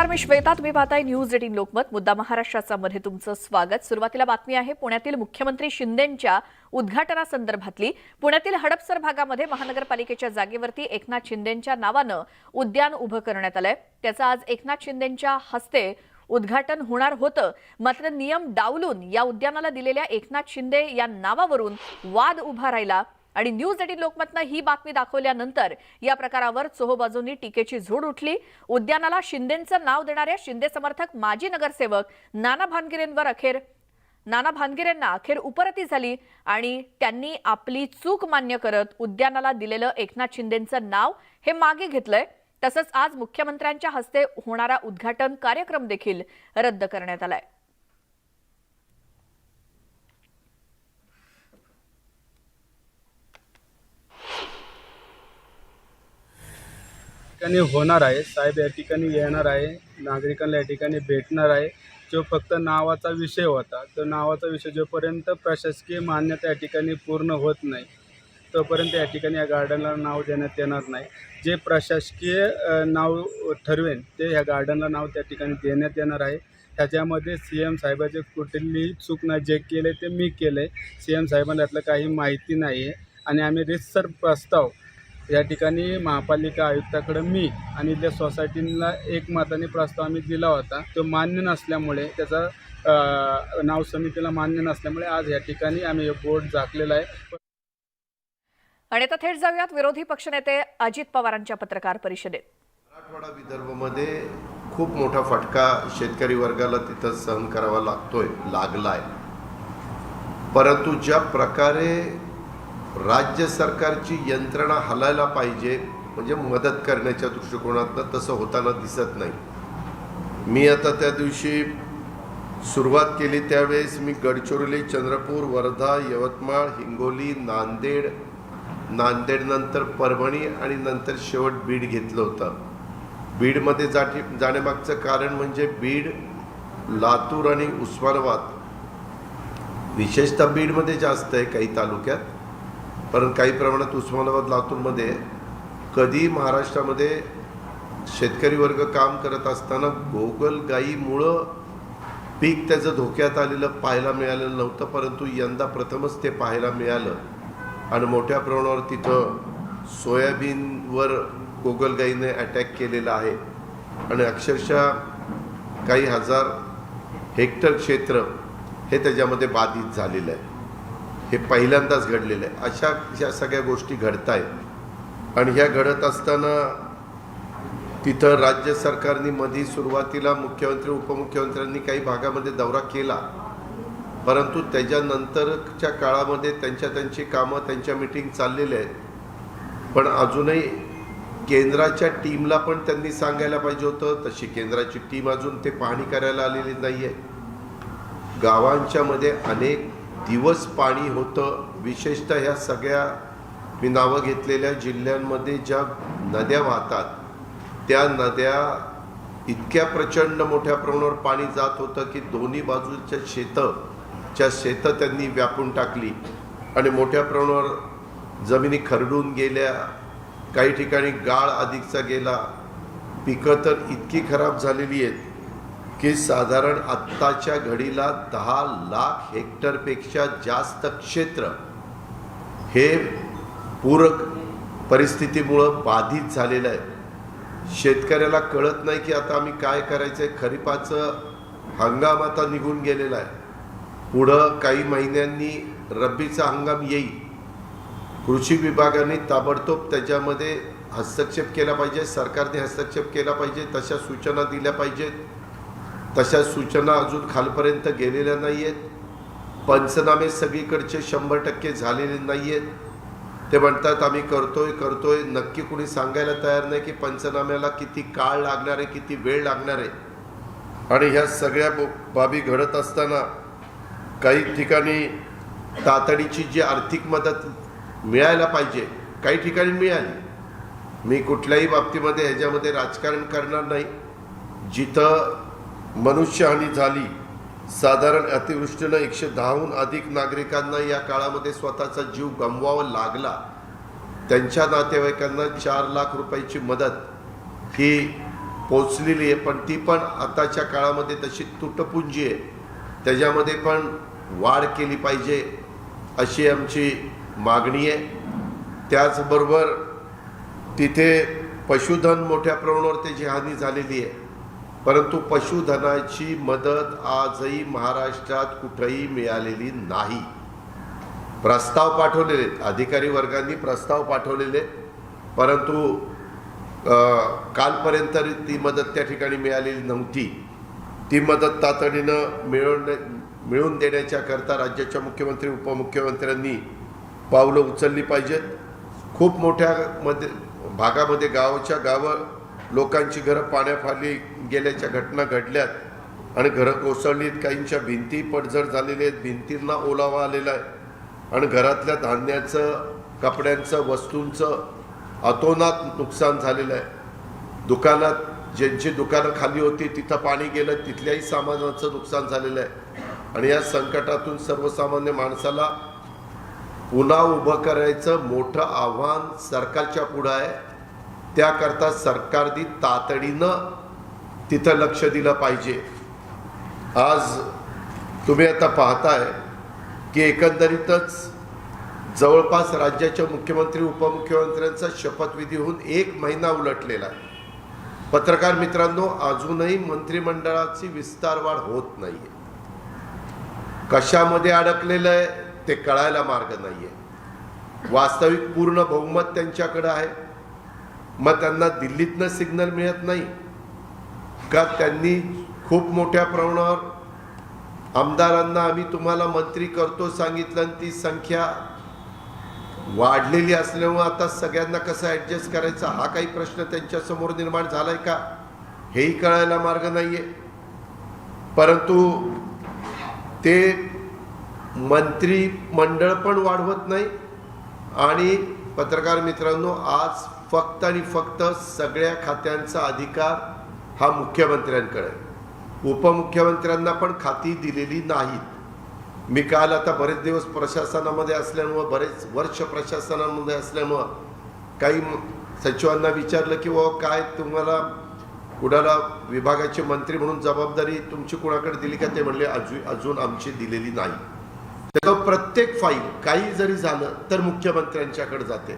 मी श्वेता, तुम्ही पाहताय न्यूज 18 लोकमत. मुद्दा महाराष्ट्राचा मध्ये तुमचं स्वागत. सुरुवातीला बातमी आहे पुण्यातील मुख्यमंत्री शिंदेंच्या उद्घाटनासंदर्भातली. पुण्यातील हडपसर भागामध्ये महानगरपालिकेच्या जागेवरती एकनाथ शिंदेंच्या नावानं उद्यान उभं करण्यात आलंय. त्याचं आज एकनाथ शिंदेंच्या हस्ते उद्घाटन होणार होतं. मात्र नियम डावलून या उद्यानाला दिलेल्या एकनाथ शिंदे या नावावरून वाद उभा राहिला आणि न्यूज 18 लोकमतनं ही बातमी दाखवल्यानंतर या प्रकारावर चोहोबाजूंनी टीकेची झोड उठली. उद्यानाला शिंदेंचं नाव देणाऱ्या शिंदे समर्थक माजी नगरसेवक नाना भानगिरेंना अखेर उपरती झाली आणि त्यांनी आपली चूक मान्य करत उद्यानाला दिलेलं एकनाथ शिंदेंचं नाव हे मागे घेतलंय. तसंच आज मुख्यमंत्र्यांच्या हस्ते होणारा उद्घाटन कार्यक्रम देखील रद्द करण्यात आलाय. ठिकाणी होणार आहे. साहेब या ठिकाणी येणार आहे, नागरिकांना या ठिकाणी भेटणार आहे. जो फक्त नावाचा विषय होता, तो नावाचा विषय जोपर्यंत प्रशासकीय मान्यता या ठिकाणी पूर्ण होत नाही तोपर्यंत या ठिकाणी या गार्डनला नाव देण्यात येणार नाही. जे प्रशासकीय नाव ठरवेन ते ह्या गार्डनला नाव त्या ठिकाणी देण्यात येणार आहे. त्याच्यामध्ये CM साहेबाचे कुठलीही चूक नाही. जे केले ते मी केलं आहे. CM साहेबांना यातलं काही माहिती नाही आहे आणि आम्ही रितसर प्रस्ताव या ठिकाणी महापालिका आयुक्ताकडे मी आणि इथल्या सोसायटीला एकमताने प्रस्ताव आम्ही दिला होता. तो मान्य नसल्यामुळे त्याचा नाव समितीला मान्य नसल्यामुळे आज या ठिकाणी आम्ही बोर्ड झाकलेला आहे. आणि आता थेट जाऊयात विरोधी पक्षनेते अजित पवारांच्या पत्रकार परिषदेत. मराठवाडा विदर्भामध्ये खूप मोठा फटका शेतकरी वर्गाला तिथं सहन करावा लागलाय. परंतु ज्या प्रकारे राज्य सरकारची यंत्रणा हलायला पाहिजे म्हणजे मदत करण्याच्या दृष्टिकोनातनं तसं होताना दिसत नाही. मी आता त्या दिवशी सुरुवात केली त्यावेळेस मी गडचिरोली, चंद्रपूर, वर्धा, यवतमाळ, हिंगोली, नांदेडनंतर परभणी आणि नंतर शेवट बीड घेतलं होतं. बीडमध्ये जाण्यामागचं कारण म्हणजे बीड, लातूर आणि उस्मानाबाद, विशेषतः बीडमध्ये जास्त आहे काही तालुक्यात, परंतु काही प्रमाणात उस्मानाबाद, लातूरमध्ये कधी महाराष्ट्रामध्ये शेतकरी वर्ग काम करत असताना गोगलगाईमुळं पीक त्याचं धोक्यात आलेलं पाहायला मिळालेलं नव्हतं. परंतु यंदा प्रथमच ते पाहायला मिळालं आणि मोठ्या प्रमाणावर तिथं सोयाबीनवर गोगलगाईने अटॅक केलेला आहे आणि अक्षरशः काही हजार हेक्टर क्षेत्र हे त्याच्यामध्ये बाधित झालेलं आहे. हे पहिल्यांदाच घडलेलं आहे. अशा सगळ्या गोष्टी घडत आहेत आणि ह्या घडत असताना तिथं राज्य सरकारने मध्ये सुरुवातीला मुख्यमंत्री उपमुख्यमंत्र्यांनी काही भागामध्ये दौरा केला, परंतु त्याच्यानंतरच्या काळामध्ये त्यांची कामं त्यांच्या मीटिंग चाललेल्या आहेत. पण अजूनही केंद्राच्या टीमला पण त्यांनी सांगायला पाहिजे होतं. तशी केंद्राची टीम अजून ते पाहणी करायला आलेली नाही आहे. गावांच्या मध्ये अनेक दिवस पाणी होतं. विशेषतः ह्या सगळ्या मी नावं घेतलेल्या जिल्ह्यांमध्ये ज्या नद्या वाहतात त्या नद्या इतक्या प्रचंड मोठ्या प्रमाणावर पाणी जात होतं की दोन्ही बाजूच्या शेतं त्यांनी व्यापून टाकली आणि मोठ्या प्रमाणावर जमिनी खरडून गेल्या. काही ठिकाणी गाळ अधिकचा गेला. पिकं तर इतकी खराब झालेली आहेत की साधारण आत्ताच्या घडीला 10 लाख हेक्टरपेक्षा जास्त क्षेत्र हे पूरक परिस्थितीमुळं बाधित झालेलं आहे. शेतकऱ्याला कळत नाही की आता आम्ही काय करायचं आहे. खरीपाचं हंगाम आता निघून गेलेला आहे. पुढं काही महिन्यांनी रब्बीचा हंगाम येईल. कृषी विभागाने ताबडतोब त्याच्यामध्ये हस्तक्षेप केला पाहिजे. सरकारने हस्तक्षेप केला पाहिजे. तशा सूचना दिल्या पाहिजेत. तशा सूचना अजून खालपर्यंत गेलेल्या नाही आहेत. पंचनामे सगळीकडचे 100% झालेले नाही आहेत. ते म्हणतात आम्ही करतोय. नक्की कुणी सांगायला तयार नाही की पंचनाम्याला किती काळ लागणार आहे, किती वेळ लागणार आहे. आणि ह्या सगळ्या बाबी घडत असताना काही ठिकाणी तातडीची जी आर्थिक मदत मिळायला पाहिजे काही ठिकाणी मिळाली. मी कुठल्याही बाबतीमध्ये ह्याच्यामध्ये राजकारण करणार नाही. जिथं मनुष्यहानी झाली, साधारण अतिवृष्टीनं 110हून अधिक नागरिकांना या काळामध्ये स्वतःचा जीव गमवावा लागला. त्यांच्या नातेवाईकांना 4 लाख रुपयाची मदत ही पोचलेली आहे, पण ती पण आताच्या काळामध्ये तशी तुटपुंजी आहे, त्याच्यामध्ये पण वाढ केली पाहिजे अशी आमची मागणी आहे. त्याचबरोबर तिथे पशुधन मोठ्या प्रमाणावर त्याची हानी झालेली आहे, परंतु पशुधनाची मदत आजही महाराष्ट्रात कुठेही मिळालेली नाही. प्रस्ताव पाठवलेले आहेत, अधिकारी वर्गांनी प्रस्ताव पाठवलेले, परंतु कालपर्यंत ती मदत त्या ठिकाणी मिळालेली नव्हती. ती मदत तातडीनं मिळवून देण्याच्या करता राज्याच्या मुख्यमंत्री उपमुख्यमंत्र्यांनी पावलं उचलली पाहिजेत. खूप मोठ्या भागामध्ये गावाच्या गावं लोकांची घरं पाण्याखाली गेल्याच्या घटना घडल्यात आणि घरं कोसळलीत, काहींच्या भिंती पडझड झालेल्या आहेत, भिंतींना ओलावा आलेला आहे आणि घरातल्या धान्याचं, कपड्यांचं, वस्तूंचं अतोनात नुकसान झालेलं आहे. दुकानात ज्यांची दुकानं खाली होती तिथं पाणी गेलं, तिथल्याही सामानाचं नुकसान झालेलं आहे आणि या संकटातून सर्वसामान्य माणसाला पुन्हा उभं करायचं मोठं आव्हान सरकारच्या पुढं आहे. त्याकरता सरकारने तातडीनं तिथं लक्ष दिलं पाहिजे. आज तुम्ही आता पाहताय की एकंदरीतच जवळपास राज्याच्या मुख्यमंत्री उपमुख्यमंत्र्यांचा शपथविधी होऊन 1 महिना उलटलेला आहे. पत्रकार मित्रांनो, अजूनही मंत्रिमंडळाची विस्तारवाढ होत नाहीये. कशामध्ये अडकलेलं आहे ते कळायला मार्ग नाहीये. वास्तविक पूर्ण बहुमत त्यांच्याकडे आहे, मग त्यांना दिल्लीतनं सिग्नल मिळत नाही का? त्यांनी खूप मोठ्या प्रमाणावर आमदारांना आम्ही तुम्हाला मंत्री करतो सांगितलं आणि ती संख्या वाढलेली असल्यामुळे आता सगळ्यांना कसं ॲडजस्ट करायचा हा काही प्रश्न त्यांच्यासमोर निर्माण झालाय का हेही कळायला मार्ग नाहीये. परंतु ते मंत्रिमंडळ पण वाढवत नाही आणि पत्रकार मित्रांनो, आज फक्त आणि फक्त सगळ्या खात्यांचा अधिकार हा मुख्यमंत्र्यांकडे आहे. उपमुख्यमंत्र्यांना पण खाती दिलेली नाहीत. मी काल आता बरेच दिवस प्रशासनामध्ये असल्यामुळं, बरेच वर्ष प्रशासनामध्ये असल्यामुळं काही सचिवांना विचारलं की काय तुम्हाला कुणाला विभागाचे मंत्री म्हणून जबाबदारी तुमची कुणाकडे दिली का? ते म्हणले अजून आमची दिलेली नाही. त्यामुळे प्रत्येक फाईल काही जरी झालं तर मुख्यमंत्र्यांच्याकडे जाते.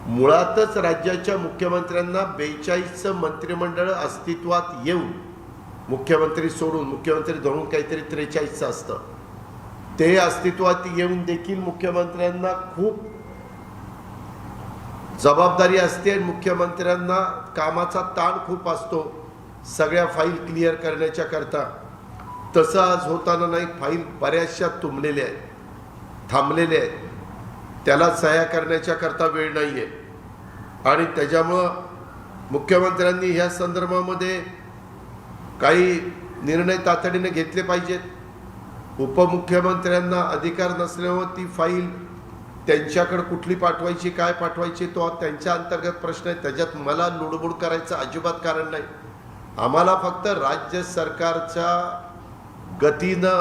मुळातच राज्याच्या मुख्यमंत्र्यांना 42चं मंत्रिमंडळ अस्तित्वात येऊन, मुख्यमंत्री सोडून, मुख्यमंत्री धरून काहीतरी 43चं असतं, ते अस्तित्वात येऊन देखील मुख्यमंत्र्यांना खूप जबाबदारी असते आणि मुख्यमंत्र्यांना कामाचा ताण खूप असतो सगळ्या फाईल क्लिअर करण्याच्या करता. तसं आज होताना नाही. फाईल बऱ्याचशा तुंबलेल्या आहेत, थांबलेल्या आहेत, त्याला सह्या करण्याच्या करता वेळ नाही आहे आणि त्याच्यामुळं मुख्यमंत्र्यांनी ह्या संदर्भामध्ये काही निर्णय तातडीने घेतले पाहिजेत. उपमुख्यमंत्र्यांना अधिकार नसल्यामुळे ती फाईल त्यांच्याकडे कुठली पाठवायची, काय पाठवायची, तो त्यांच्या अंतर्गत प्रश्न आहे. त्याच्यात मला लुडबुड करायचं अजिबात कारण नाही. आम्हाला फक्त राज्य सरकारच्या गतीनं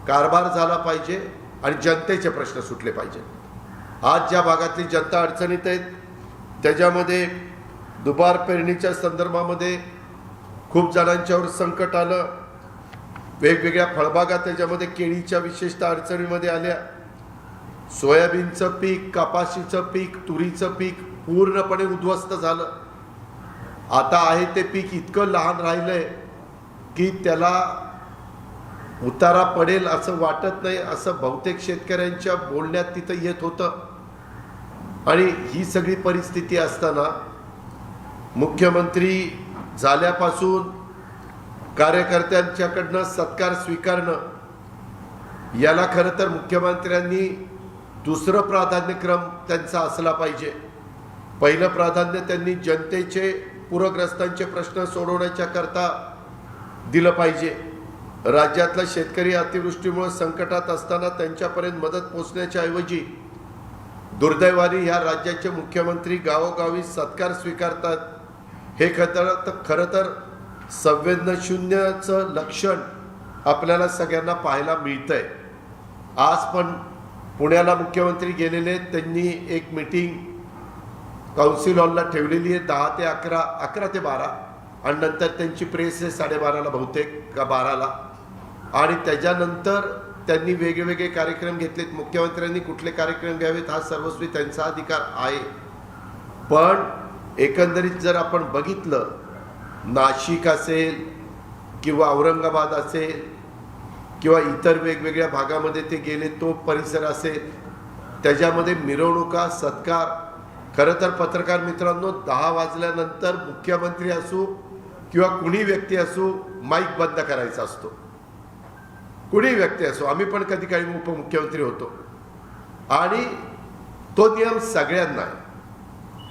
कारभार झाला पाहिजे आणि जनतेचे प्रश्न सुटले पाहिजे. आज ज्या भागातली जनता अडचणीत आहेत त्याच्यामध्ये दुबार पेरणीच्या संदर्भामध्ये खूप जणांच्यावर संकट आलं. वेगवेगळ्या फळबागा त्याच्यामध्ये केळीच्या विशेषतः अडचणीमध्ये आल्या. सोयाबीनचं पीक, कपाशीचं पीक, तुरीचं पीक पूर्णपणे उद्ध्वस्त झालं. आता आहे ते पीक इतकं लहान राहिलंय की त्याला उतारा पडेल असं वाटत नाही, असं बहुतेक शेतकऱ्यांच्या बोलण्यात तिथं येत होतं. आणि ही सगळी परिस्थिती असताना मुख्यमंत्री झाल्यापासून कार्यकर्त्यांच्याकडनं सत्कार स्वीकारणं याला खरं तर मुख्यमंत्र्यांनी दुसरं प्राधान्यक्रम त्यांचा असला पाहिजे. पहिलं प्राधान्य त्यांनी जनतेचे, पूरग्रस्तांचे प्रश्न सोडवण्याच्या करता दिलं पाहिजे. राज्यातला शेतकरी अतिवृष्टीमुळे संकटात असताना त्यांच्यापर्यंत मदत पोचण्याच्या ऐवजी दुर्दैवाने ह्या राज्याचे मुख्यमंत्री गावोगावी सत्कार स्वीकारतात. हे खरं तर संवेदनशून्याचं लक्षण आपल्याला सगळ्यांना पाहायला मिळतंय. आज पण पुण्याला मुख्यमंत्री गेलेले, त्यांनी एक मीटिंग काउन्सिल हॉलला ठेवलेली आहे 10 ते 11, 11 ते 12 आणि नंतर त्यांची प्रेस आहे 12:30ला बहुतेक का 12ला, आणि त्याच्यानंतर त्यांनी वेगवेगळे कार्यक्रम घेतलेत. मुख्यमंत्र्यांनी कुठले कार्यक्रम घ्यावेत हा सर्वस्वी त्यांचा अधिकार आहे. पण एकंदरीत जर आपण बघितलं, नाशिक असेल किंवा औरंगाबाद असेल किंवा इतर वेगवेगळ्या भागामध्ये ते गेले, तो परिसर असेल, त्याच्यामध्ये मिरवणुका, सत्कार. खरं तर पत्रकार मित्रांनो, 10 वाजल्यानंतर मुख्यमंत्री असू किंवा कुणी व्यक्ती असू, माईक बंद करायचा असतो. कुणी व्यक्ती असो, आम्ही पण कधी काही उपमुख्यमंत्री होतो, आणि तो नियम सगळ्यांना आहे.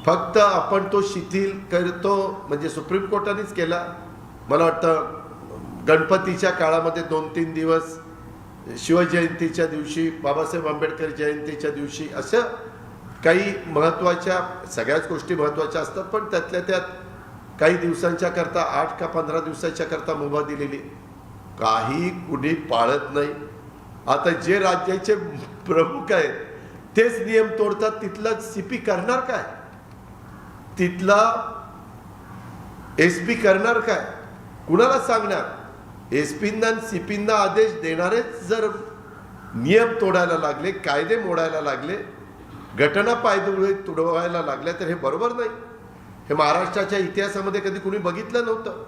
फक्त आपण तो शिथिल करतो, म्हणजे सुप्रीम कोर्टानेच केला. मला वाटतं गणपतीच्या काळामध्ये 2-3 दिवस, शिवजयंतीच्या दिवशी, बाबासाहेब आंबेडकर जयंतीच्या दिवशी, असं काही महत्त्वाच्या, सगळ्याच गोष्टी महत्त्वाच्या असतात, पण त्यातल्या त्यात काही दिवसांच्या करता 8 का 15 दिवसाच्या करता मुभा दिलेली, काही कुणी पाळत नाही. आता जे राज्याचे प्रमुख आहेत तेच नियम तोडतात, तिथला CP करणार काय, तिथला SP करणार काय, कुणाला सांगणार? SPंना आणि CPंना आदेश देणारेच जर नियम तोडायला लागले, कायदे मोडायला लागले, घटना पायदळी तुडवायला लागल्या, तर हे बरोबर नाही. हे महाराष्ट्राच्या इतिहासामध्ये कधी कुणी बघितलं नव्हतं.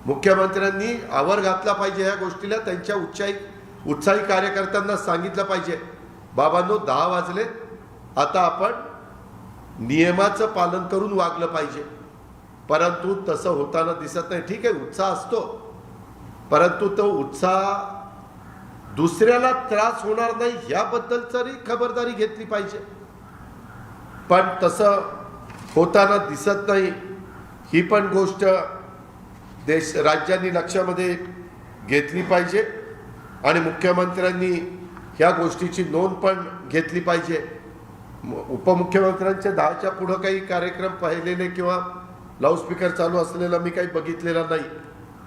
मुख्यमंत्र्यांनी आवर घातला पाहिजे ह्या गोष्टीला. त्यांच्या उत्साही कार्यकर्त्यांना सांगितलं पाहिजे, बाबांनो 10 वाजले, आता आपण नियमाचं पालन करून वागलं पाहिजे. परंतु तसं होताना दिसत नाही. ठीक आहे, उत्साह असतो, परंतु तो उत्साह दुसऱ्याला त्रास होणार नाही याबद्दल तरी खबरदारी घेतली पाहिजे. पण तसं होताना दिसत नाही. ही पण गोष्ट राज्यांनी लक्षामध्ये घेतली पाहिजे, आणि मुख्यमंत्र्यांनी ह्या गोष्टीची नोंद पण घेतली पाहिजे. उपमुख्यमंत्र्यांच्या 10च्या पुढं काही कार्यक्रम पाहिलेले किंवा लाऊडस्पीकर चालू असलेला मी काही बघितलेला नाही,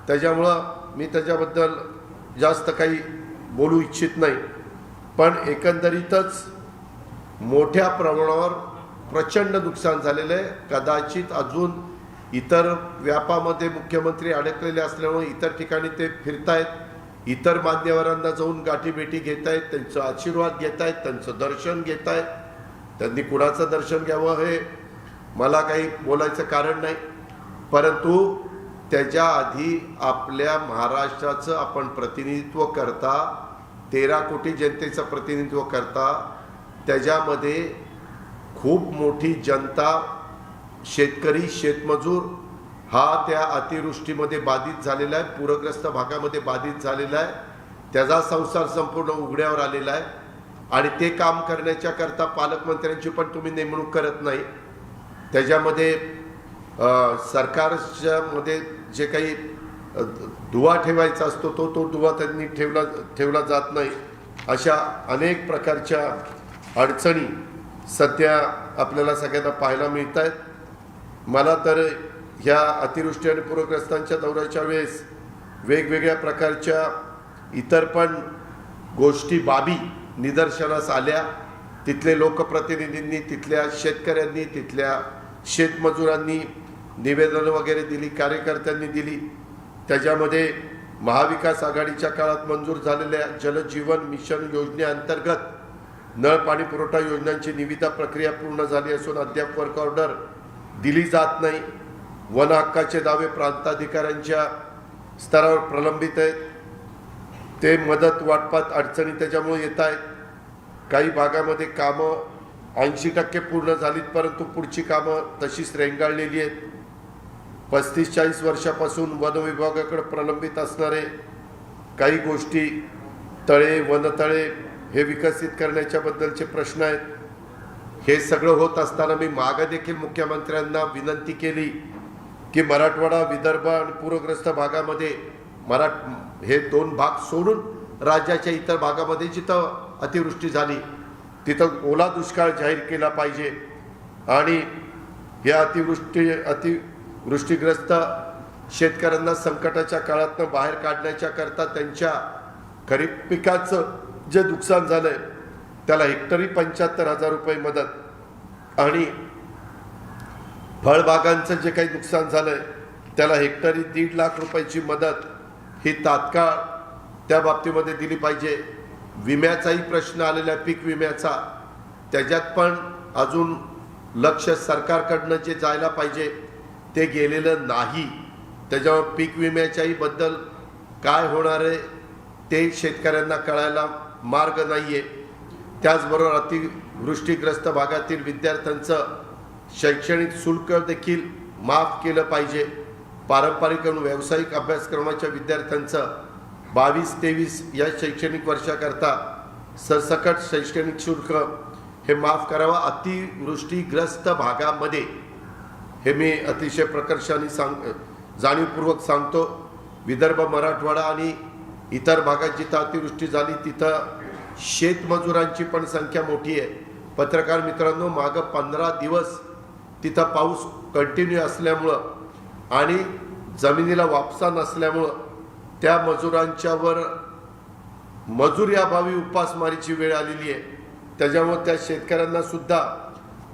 त्याच्यामुळं मी त्याच्याबद्दल जास्त काही बोलू इच्छित नाही. पण एकंदरीतच मोठ्या प्रमाणावर प्रचंड नुकसान झालेलं आहे. कदाचित अजून इतर व्यापामध्ये मुख्यमंत्री अडकलेले असल्यामुळे इतर ठिकाणी ते फिरतायत, इतर मान्यवरांना जाऊन गाठीभेटी घेत आहेत, त्यांचा आशीर्वाद घेत आहेत, त्यांचं दर्शन घेत आहेत. त्यांनी कुणाचं दर्शन घ्यावं हे मला काही बोलायचं कारण नाही, परंतु त्याच्या आधी आपल्या महाराष्ट्राचं आपण प्रतिनिधित्व करता, 13 कोटी जनतेचं प्रतिनिधित्व करता, त्याच्यामध्ये खूप मोठी जनता, शेतकरी, शेतमजूर हा त्या अतिवृष्टीमध्ये बाधित झालेला आहे, पूरग्रस्त भागामध्ये बाधित झालेला आहे. त्याचा संसार संपूर्ण उघड्यावर आलेला आहे, आणि ते काम करण्याच्या करता पालकमंत्र्यांची पण तुम्ही नेमणूक करत नाही. त्याच्यामध्ये सरकारच्या मध्ये जे काही दुवा ठेवायचा असतो तो दुवा त्यांनी ठेवला जात नाही. अशा अनेक प्रकारच्या अडचणी सध्या आपल्याला सगळ्यांना पाहायला मिळत आहेत. मला तर ह्या अतिवृष्टी आणि पूरग्रस्तांच्या दौऱ्याच्या वेळेस वेगवेगळ्या प्रकारच्या इतर पण गोष्टी, बाबी निदर्शनास आल्या. तिथले लोकप्रतिनिधींनी, तिथल्या शेतकऱ्यांनी, तिथल्या शेतमजुरांनी निवेदनं वगैरे दिली, कार्यकर्त्यांनी दिली. त्याच्यामध्ये महाविकास आघाडीच्या काळात मंजूर झालेल्या जलजीवन मिशन योजनेअंतर्गत नळ पाणी पुरवठा योजनांची निविदा प्रक्रिया पूर्ण झाली असून अद्याप वर्क ऑर्डर दिली जात नाही. वन हक्काचे दावे प्रांताधिकाऱ्यांच्या स्तरावर प्रलंबित आहेत. ते मदत वाटपात अडचणी त्याच्यामुळे येत आहेत. काही भागामध्ये कामं 80% पूर्ण झालीत, परंतु पुढची कामं तशीच रेंगाळलेली आहेत. 35-40 वर्षापासून वन विभागाकडे प्रलंबित असणारे काही गोष्टी, तळे, वनतळे हे विकसित करण्याच्या बद्दलचे प्रश्न आहेत. हे सगळं होत असताना मी मागे देखील मुख्यमंत्र्यांना विनंती केली की मराठवाडा, विदर्भ आणि पूरग्रस्त भागामध्ये हे 2 भाग सोडून राज्याच्या इतर भागामध्ये जिथं अतिवृष्टी झाली तिथं ओला दुष्काळ जाहीर केला पाहिजे. आणि या अतिवृष्टीग्रस्त शेतकऱ्यांना संकटाच्या काळातनं बाहेर काढण्याच्या करता त्यांच्या खरीप पिकाचं जे नुकसान झालं आहे त्याला हेक्टरी 75,000 रुपये मदत, आणि फळबागांचं जे काही नुकसान झालं आहे त्याला हेक्टरी 1.5 लाख रुपयाची मदत ही तात्काळ त्या बाबतीमध्ये दिली पाहिजे. विम्याचाही प्रश्न आलेला आहे, पीक विम्याचा, त्याच्यात पण अजून लक्ष सरकारकडनं जे जायला पाहिजे ते गेलेलं नाही. त्याच्यावर पीक विम्याच्याही बद्दल काय होणार आहे ते शेतकऱ्यांना कळायला मार्ग नाही आहे. त्याचबरोबर अतिवृष्टीग्रस्त भागातील विद्यार्थ्यांचं शैक्षणिक शुल्क देखील माफ केलं पाहिजे. पारंपरिक आणि व्यावसायिक अभ्यासक्रमाच्या विद्यार्थ्यांचं 22-23 या शैक्षणिक वर्षाकरता सरसकट शैक्षणिक शुल्क हे माफ करावं. अतिवृष्टीग्रस्त भागामध्ये हे मी अतिशय प्रकर्षाने जाणीवपूर्वक सांगतो. विदर्भ, मराठवाडा आणि इतर भागात जिथं अतिवृष्टी झाली तिथं शेतमजुरांची पण संख्या मोठी आहे. पत्रकार मित्रांनो, मागं 15 दिवस तिथं पाऊस कंटिन्यू असल्यामुळं आणि जमिनीला वापसा नसल्यामुळं त्या मजुरांच्यावर मजुरीअभावी उपासमारीची वेळ आलेली आहे. त्याच्यामुळे त्या शेतकऱ्यांना सुद्धा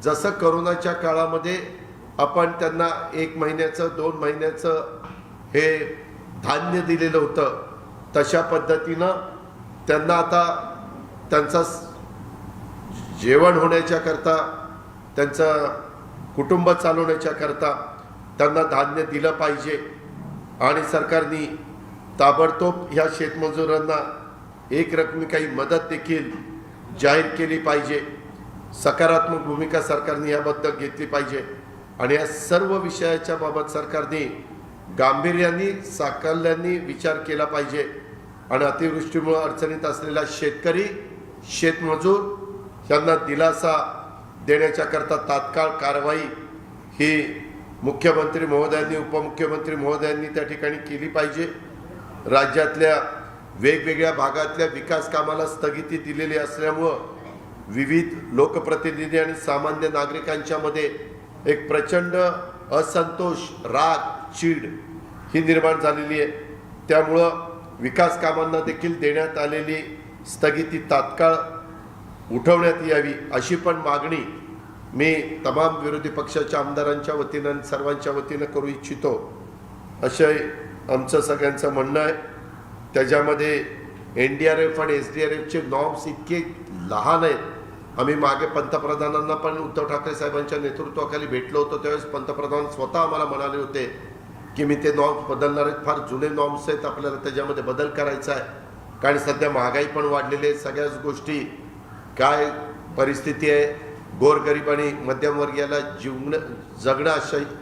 जसं करोनाच्या काळामध्ये आपण त्यांना 1 महिन्याचं 2 महिन्याचं हे धान्य दिलेलं होतं, तशा पद्धतीनं त्यांना आता त्यांचा जेवण होण्याच्या करता, त्यांचं कुटुंब चालवण्याच्या करता त्यांना धान्य दिलं पाहिजे. आणि सरकारने ताबडतोब ह्या शेतमजुरांना एक रकमी काही मदत देखील जाहीर केली पाहिजे. सकारात्मक भूमिका सरकारने याबद्दल घेतली पाहिजे आणि या सर्व विषयाच्या बाबत सरकारने गांभीर्याने साकल्याने विचार केला पाहिजे. आणि अतिवृष्टीमुळे अडचणीत असलेला शेतकरी, शेतमजूर यांना दिलासा देण्याच्या करता तात्काळ कारवाई ही मुख्यमंत्री महोदयांनी, उपमुख्यमंत्री महोदयांनी त्या ठिकाणी केली पाहिजे. राज्यातल्या वेगवेगळ्या भागातल्या विकास कामाला स्थगिती दिलेली असल्यामुळं विविध लोकप्रतिनिधी आणि सामान्य नागरिकांच्या मध्ये एक प्रचंड असंतोष, राग, चीड ही निर्माण झालेली आहे. त्यामुळं विकास कामांना देखील देण्यात आलेली स्थगिती तात्काळ उठवण्यात यावी अशी पण मागणी मी तमाम विरोधी पक्षाच्या आमदारांच्या वतीनं आणि सर्वांच्या वतीनं करू इच्छितो. असे आमचं सगळ्यांचं म्हणणं आहे. त्याच्यामध्ये NDRF आणि SDRFचे नॉर्म्स इतके लहान आहेत. आम्ही मागे पंतप्रधानांना पण उद्धव ठाकरे साहेबांच्या नेतृत्वाखाली भेटलो होतो, त्यावेळेस पंतप्रधान स्वतः आम्हाला म्हणाले होते की मी ते नॉर्म्स बदलणार आहेत, फार जुने नॉर्म्स आहेत, आपल्याला त्याच्यामध्ये बदल करायचा आहे. कारण सध्या महागाई पण वाढलेली आहे, सगळ्याच गोष्टी, काय परिस्थिती आहे, गोरगरीब आणि मध्यमवर्गीयाला जगणं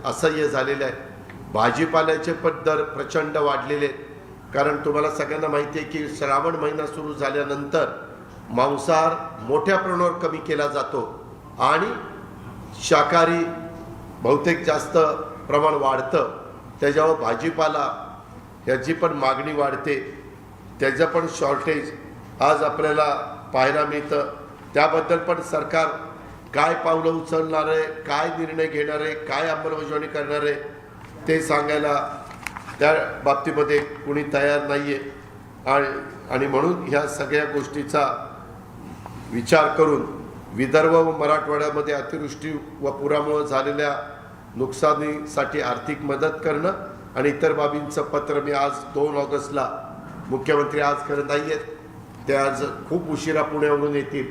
असह्य झालेलं आहे. भाजीपाल्याचे पण दर प्रचंड वाढलेले आहेत. कारण तुम्हाला सगळ्यांना माहिती आहे की श्रावण महिना सुरू झाल्यानंतर मांसाहार मोठ्या प्रमाणावर कमी केला जातो आणि शाकाहारी बहुतेक जास्त प्रमाण वाढतं. त्याच्यावर भाजीपाला ह्याची पण मागणी वाढते, त्याचं पण शॉर्टेज आज आपल्याला पाहायला मिळतं. त्याबद्दल पण सरकार काय पावलं उचलणार आहे, काय निर्णय घेणार आहे, काय अंमलबजावणी करणार आहे ते सांगायला त्या बाबतीमध्ये कुणी तयार नाही आहे. आणि म्हणून ह्या सगळ्या गोष्टीचा विचार करून विदर्भ व मराठवाड्यामध्ये अतिवृष्टी व पुरामुळे झालेल्या नुकसानीसाठी आर्थिक मदत करणं आणि इतर बाबींचं पत्र मी आज 2 ऑगस्टला, मुख्यमंत्री आज करत नाही आहेत, ते आज खूप उशिरा पुण्यावरून येतील,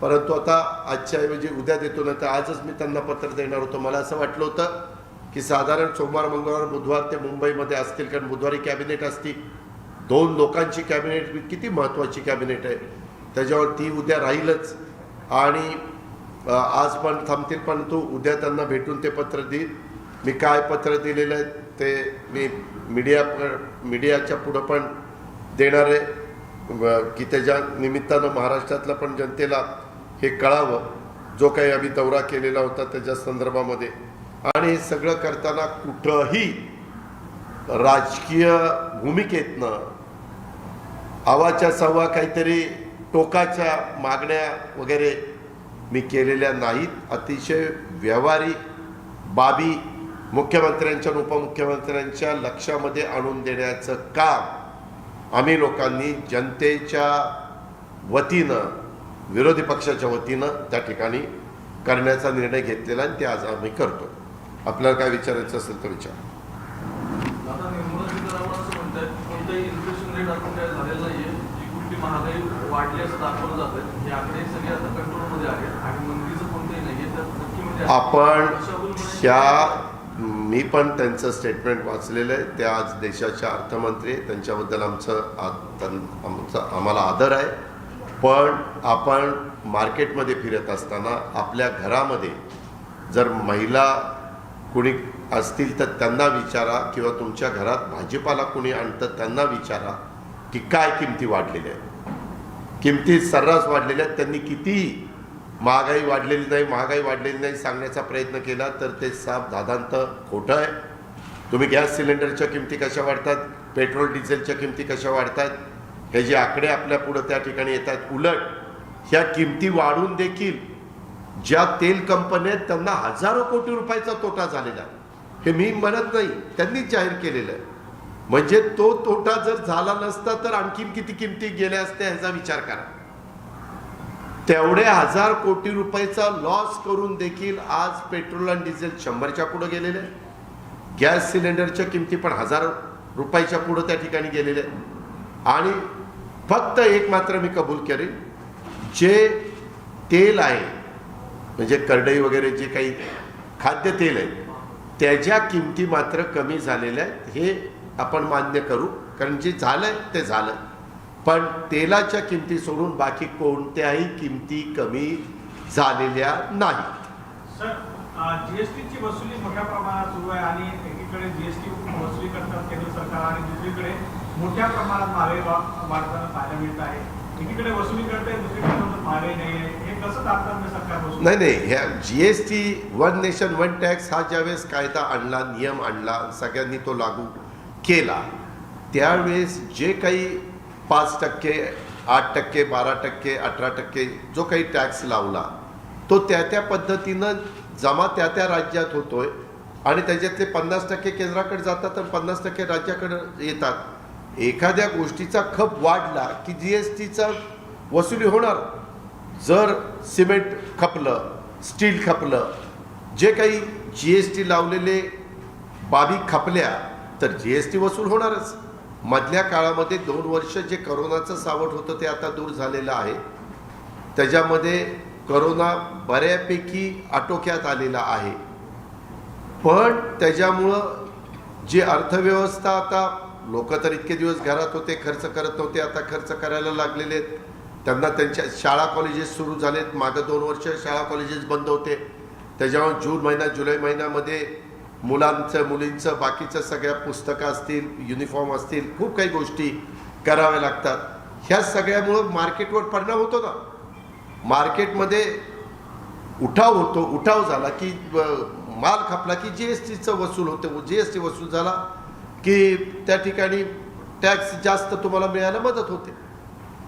परंतु आता आजच्या ऐवजी उद्या देतो ना, तर आजच मी त्यांना पत्र देणार होतो. मला असं वाटलं होतं की साधारण सोमवार, मंगळवार, बुधवार ते मुंबईमध्ये असतील, कारण बुधवारी कॅबिनेट असती. 2 लोकांची कॅबिनेट, किती महत्त्वाची कॅबिनेट आहे, त्याच्यावर ती उद्या राहीलच आणि आज पण थांबतील, पण तो उद्या त्यांना भेटून ते पत्र देईल. मी काय पत्र दिलेलं आहे ते मी मीडियाच्या पुढं पण देणार आहे की त्याच्या निमित्तानं महाराष्ट्रातल्या पण जनतेला हे कळावं, जो काही आम्ही दौरा केलेला होता त्याच्या संदर्भामध्ये. आणि हे सगळं करताना कुठंही राजकीय भूमिकेतनं आवाच्या सव्वा काहीतरी टोकाच्या मागण्या वगैरे मी केलेल्या नाहीत. अतिशय व्यावहारिक बाबी मुख्यमंत्र्यांच्या आणि उपमुख्यमंत्र्यांच्या लक्षामध्ये आणून देण्याचं काम आम्ही लोकांनी जनतेच्या वतीनं, विरोधी पक्षाच्या वतीनं त्या ठिकाणी करण्याचा निर्णय घेतलेला आणि ते आज आम्ही करतो. आपल्याला काय विचारायचं असेल तर विचार. महागाई वाढली असं दाखवलं जातं. हे आकडे सगळे आता कंट्रोलमध्ये आहेत आणि मंदीचं कोणतंही नाहीये. तर नक्की म्हणजे आपण मी पण त्यांचं स्टेटमेंट वाचलेलं आहे. ते आज देशाचे अर्थमंत्री आहे. त्यांच्याबद्दल आम्हाला आदर आहे. पण आपण मार्केटमध्ये फिरत असताना आपल्या घरामध्ये जर महिला कुणी असतील तर त्यांना विचारा, किंवा तुमच्या घरात भाजीपाला कुणी आणतं त्यांना विचारा की काय किमती वाढलेल्या आहेत. किमती सर्रास वाढलेल्या आहेत. त्यांनी किती महागाई वाढलेली नाही सांगण्याचा प्रयत्न केला तर ते साफ दादांत खोटं आहे. तुम्ही गॅस सिलेंडरच्या किमती कशा वाढतात, पेट्रोल डिझेलच्या किमती कशा वाढतात, हे जे आकडे आपल्या पुढं त्या ठिकाणी येतात. उलट ह्या किमती वाढून देखील ज्या तेल कंपन्या आहेत त्यांना हजारो कोटी रुपयाचा तोटा झालेला आहे. हे मी म्हणत नाही, त्यांनीच जाहीर केलेलं आहे. म्हणजे तो तोटा जर झाला नसता तर आणखीन किती किमती गेल्या असत्या ह्याचा विचार करा. तेवढे 1000 कोटी रुपयाचा लॉस करून देखील आज पेट्रोल आणि डिझेल 100च्या पुढे गेलेले, गॅस सिलेंडरच्या किमती पण 1000 रुपयाच्या पुढे त्या ठिकाणी गेलेले. आणि फक्त एक मात्र मी कबूल करेन, जे तेल आहे म्हणजे करडई वगैरे जे काही खाद्यतेल आहे त्याच्या किमती मात्र कमी झालेल्या आहेत. हे आपण मान्य करू, कारण जे झालंय ते झालं. पण तेलाच्या किमती सोडून बाकी कोणत्याही किमती कमी झालेल्या नाही. सर, जीएसटीची वसुली मोठ्या प्रमाणात सुरू आहे आणि एकीकडे जीएसटी वसुली करतात केंद्र सरकार आणि दुसरीकडे मोठ्या प्रमाणात महागाई वाढताना पाहायला मिळत आहे. एकीकडे वसुली करते, दुसरीकडे महागाई नाही आहे. हे कसं तारतम्य सरकार बसून? नाही, ह्या GST one nation one tax हा ज्यावेळेस कायदा आणला, नियम आणला, सगळ्यांनी तो लागू केला, त्यावेळेस जे काही 5%, 8%, 12%, 18% जो काही टॅक्स लावला तो त्या पद्धतीनं जमा त्या राज्यात होतोय आणि त्याच्यातले 50% केंद्राकडे जातात आणि 50% राज्याकडे येतात. एखाद्या गोष्टीचा खप वाढला की जीएसटीचा वसुली होणार. जर सिमेंट खपलं, स्टील खपलं, जे काही जीएसटी लावलेले बाबी खपल्या तर जीएसटी वसूल होणारच. मधल्या काळामध्ये 2 वर्ष जे करोनाचं सावट होतं ते आता दूर झालेलं आहे. त्याच्यामध्ये करोना बऱ्यापैकी आटोक्यात आलेला आहे. पण त्याच्यामुळं जी अर्थव्यवस्था, आता लोक तर इतके दिवस घरात होते, खर्च करत नव्हते, आता खर्च करायला लागलेले आहेत. त्यांना त्यांच्या शाळा कॉलेजेस सुरू झालेत. मागं 2 वर्ष शाळा कॉलेजेस बंद होते. त्याच्यामुळे जून महिना जुलै महिन्यामध्ये मुलांचं मुलींचं बाकीचं सगळ्या पुस्तकं असतील, युनिफॉर्म असतील, खूप काही गोष्टी कराव्या लागतात. ह्या सगळ्यामुळं मार्केटवर परिणाम होतो ना. मार्केटमध्ये उठाव झाला की माल खपला की जीएसटीचं वसूल होतं. जीएसटी वसूल झाला की त्या ठिकाणी टॅक्स जास्त तुम्हाला मिळायला मदत होते.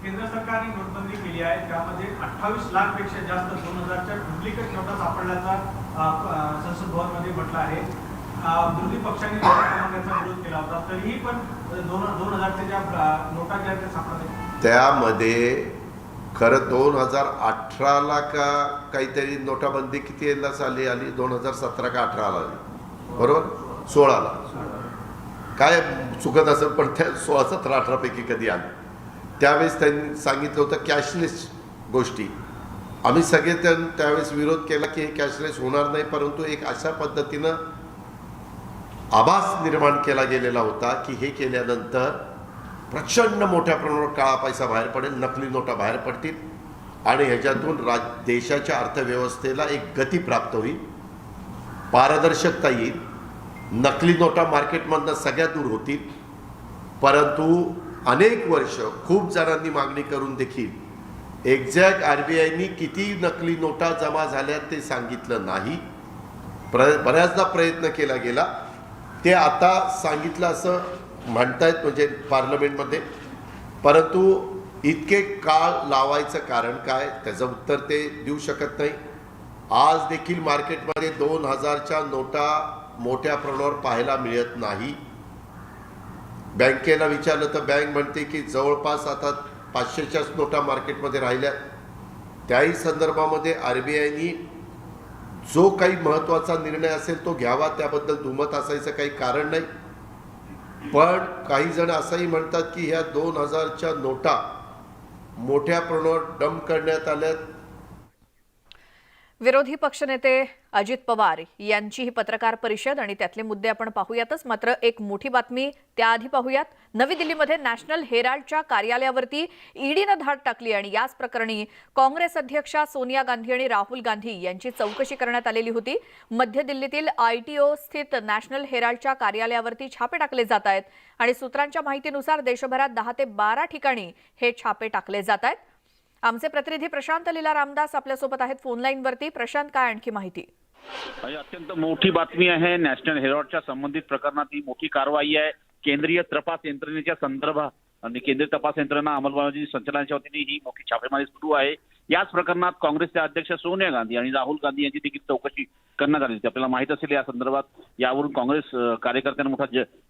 केंद्र सरकारने नोटबंदी केली आहे, त्यामध्ये 28 लाखपेक्षा जास्त 2000च्या डुप्लिकेट नोटा सापडल्याचा संसद भवनमध्ये म्हटलं आहे. विरोधी पक्षांनी त्याचा विरोध केला होता, तरीही पण 2000च्या ज्या नोटा ज्या त्या सापडल्या त्यामध्ये खरं 2018ला का काहीतरी नोटाबंदी किती यंदा आली 2017 का 18ला आली, बरोबर, 16ला काय चुकत असेल, पण त्या 16, 17, 18 पैकी कधी आली. त्यावेळेस त्यांनी सांगितलं होतं कॅशलेस गोष्टी. आम्ही सगळे त्यावेळेस विरोध केला की हे कॅशलेस होणार नाही, परंतु एक अशा पद्धतीनं आभास निर्माण केला गेलेला होता की हे केल्यानंतर प्रचंड मोठ्या प्रमाणावर काळा पैसा बाहेर पडेल, नकली नोटा बाहेर पडतील आणि ह्याच्यातून देशाच्या अर्थव्यवस्थेला एक गती प्राप्त होईल, पारदर्शकता येईल, नकली नोटा मार्केटमधनं सगळ्या दूर होतील. परंतु अनेक वर्ष खूप जणांनी मागणी करून देखील एक्झॅक्ट RBIनी किती नकली नोटा जमा झाल्या ते सांगितलं नाही. बऱ्याचदा प्रयत्न केला गेला, ते आता सांगितलं असं म्हणतायत म्हणजे पार्लमेंटमध्ये. परंतु इतके काळ लावायचं कारण काय, त्याचं उत्तर ते देऊ शकत नाही. आज देखील मार्केटमध्ये 2000च्या नोटा मोठ्या प्रमाणावर पाहायला मिळत नाही. बँकेला विचारलं तर बँक म्हणते की जवळपास आता 500च्याच नोटा मार्केटमध्ये राहिल्या. त्याही संदर्भामध्ये RBIनी जो काही महत्त्वाचा निर्णय असेल तो घ्यावा, त्याबद्दल दुमत असायचं काही कारण नाही. पण काही जण असंही म्हणतात की ह्या 2000च्या नोटा मोठ्या प्रमाणावर डंप करण्यात आल्यात. विरोधी पक्षनेते अजित पवार यांची ही पत्रकार परिषद आणि त्यातले मुद्दे आपण पाहूयातच. मात्र एक मोठी बातमी त्याआधी पाहूयात. नवी दिल्लीमध्ये नॅशनल हेराल्डच्या कार्यालयावरती ईडीनं धाड टाकली आणि याच प्रकरणी काँग्रेस अध्यक्षा सोनिया गांधी आणि राहुल गांधी यांची चौकशी करण्यात आलेली होती. मध्य दिल्लीतील ITO स्थित नॅशनल हेराल्डच्या कार्यालयावरती छापे टाकले जात आहेत आणि सूत्रांच्या माहितीनुसार देशभरात 10 ते 12 ठिकाणी हे छापे टाकले जात आहेत. आमचे प्रतिनिधी प्रशांत लीला रामदास आपल्यासोबत आहेत फोन लाईनवरती. प्रशांत, काय आणखी माहिती? अत्यंत मोठी बातमी आहे. नॅशनल हेराल्डच्या संबंधित प्रकरणात ही मोठी कारवाई आहे. केंद्रीय तपास यंत्रणेच्या संदर्भात आणि केंद्रीय तपास यंत्रणा अंमलबजावणी संचालनाच्या वतीने ही मोठी छापेमारी सुरू आहे. याच प्रकरणात काँग्रेसच्या अध्यक्ष सोनिया गांधी आणि राहुल गांधी यांची देखील चौकशी करण्यात आली होती. आपल्याला माहित असेल या संदर्भात यावरून काँग्रेस कार्यकर्त्यांनी मोठा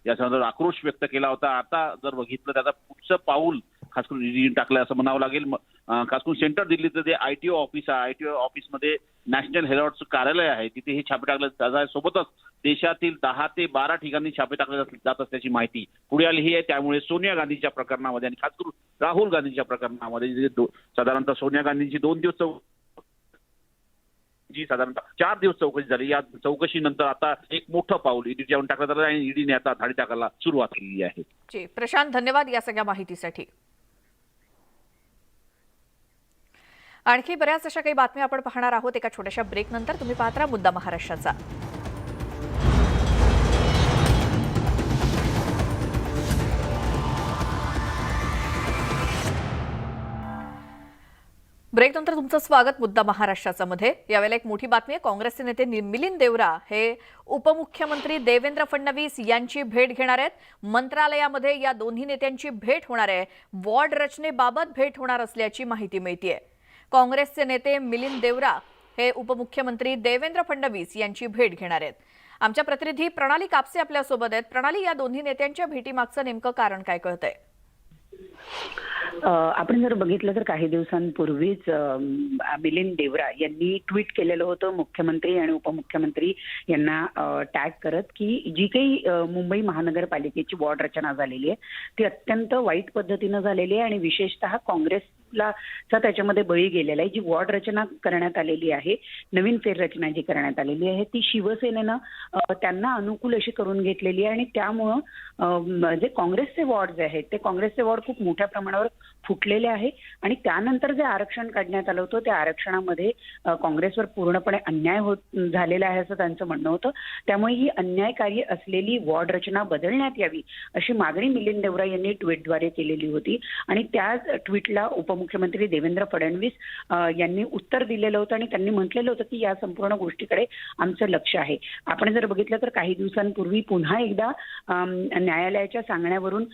या संदर्भात आक्रोश व्यक्त केला होता. आता जर बघितलं त्याचा पुढचं पाऊल खास करून ईडी टाकलं असं म्हणावं लागेल. खास करून सेंट्रल दिल्लीचं जे ITO ऑफिस आहे, ITO ऑफिसमध्ये नॅशनल हेराल्डचं कार्यालय आहे, तिथे हे छापे टाकले जात आहे. सोबतच देशातील 10 ते 12 ठिकाणी छापे टाकले जात असल्याची माहिती पुढे आली आहे. त्यामुळे सोनिया गांधीच्या प्रकरणामध्ये आणि खास करून राहुल गांधीच्या प्रकरणामध्ये साधारणतः सोनिया गांधींची 2 दिवस जी साधारणतः 4 दिवस चौकशी झाली. या चौकशीनंतर आता एक मोठं पाऊल ईडीच्या टाकलं जातं आणि ईडीने आता धाडी टाकायला सुरुवात केली आहे. जी प्रशांत, धन्यवाद या सगळ्या माहितीसाठी. आणखी बऱ्याच अशा काही बातम्या आपण पाहणार आहोत एका छोट्याशा ब्रेक नंतर. तुम्ही पाहत राहा मुद्दा महाराष्ट्राचा. ब्रेक नंतर तुमचं स्वागत मुद्दा महाराष्ट्राचा मध्ये. यावेळेला एक मोठी बातमी आहे. काँग्रेसचे नेते मिलिंद देवरा हे उपमुख्यमंत्री देवेंद्र फडणवीस यांची भेट घेणार आहेत. मंत्रालयामध्ये या दोन्ही नेत्यांची भेट होणार आहे. वॉर्ड रचनेबाबत भेट होणार असल्याची माहिती मिळतेय. काँग्रेसचे नेते मिलिंद देवरा हे उपमुख्यमंत्री देवेंद्र फडणवीस यांची भेट घेणार आहेत. आमच्या प्रतिनिधी प्रणाली कापसे आपल्यासोबत आहेत. प्रणाली, या दोन्ही नेत्यांच्या भेटीमागचं नेमकं कारण काय कळतंय? आपण जर बघितलं तर काही दिवसांपूर्वीच मिलिंद देवरा यांनी ट्विट केलेलं होतं मुख्यमंत्री आणि उपमुख्यमंत्री यांना टॅग करत की जी काही मुंबई महानगरपालिकेची वॉर्ड रचना झालेली आहे ती अत्यंत वाईट पद्धतीनं झालेली आहे आणि विशेषतः काँग्रेसला त्याच्यामध्ये बळी गेलेला आहे. जी वॉर्ड रचना करण्यात आलेली आहे, नवीन फेररचना जी करण्यात आलेली आहे ती शिवसेनेनं त्यांना अनुकूल अशी करून घेतलेली आहे आणि त्यामुळं जे काँग्रेसचे वॉर्ड आहेत ते काँग्रेसचे वॉर्ड खूप मोठ्या प्रमाणावर फुटलेले आहे आणि त्यानंतर जे आरक्षण काढण्यात आलं होतं त्या आरक्षणामध्ये काँग्रेसवर पूर्णपणे अन्याय झालेला आहे असं त्यांचं म्हणणं होतं. त्यामुळे ही अन्यायकारी असलेली वॉर्ड रचना बदलण्यात यावी अशी मागणी मिलिंद देवरा यांनी ट्विटद्वारे केलेली होती आणि त्याच ट्विटला उपमुख्यमंत्री देवेंद्र फडणवीस यांनी उत्तर दिलेलं होतं आणि त्यांनी म्हटलेलं होतं की या संपूर्ण गोष्टीकडे आमचं लक्ष आहे. आपण जर बघितलं तर काही दिवसांपूर्वी पुन्हा एकदा न्यायालयाच्या सांगण्यावरून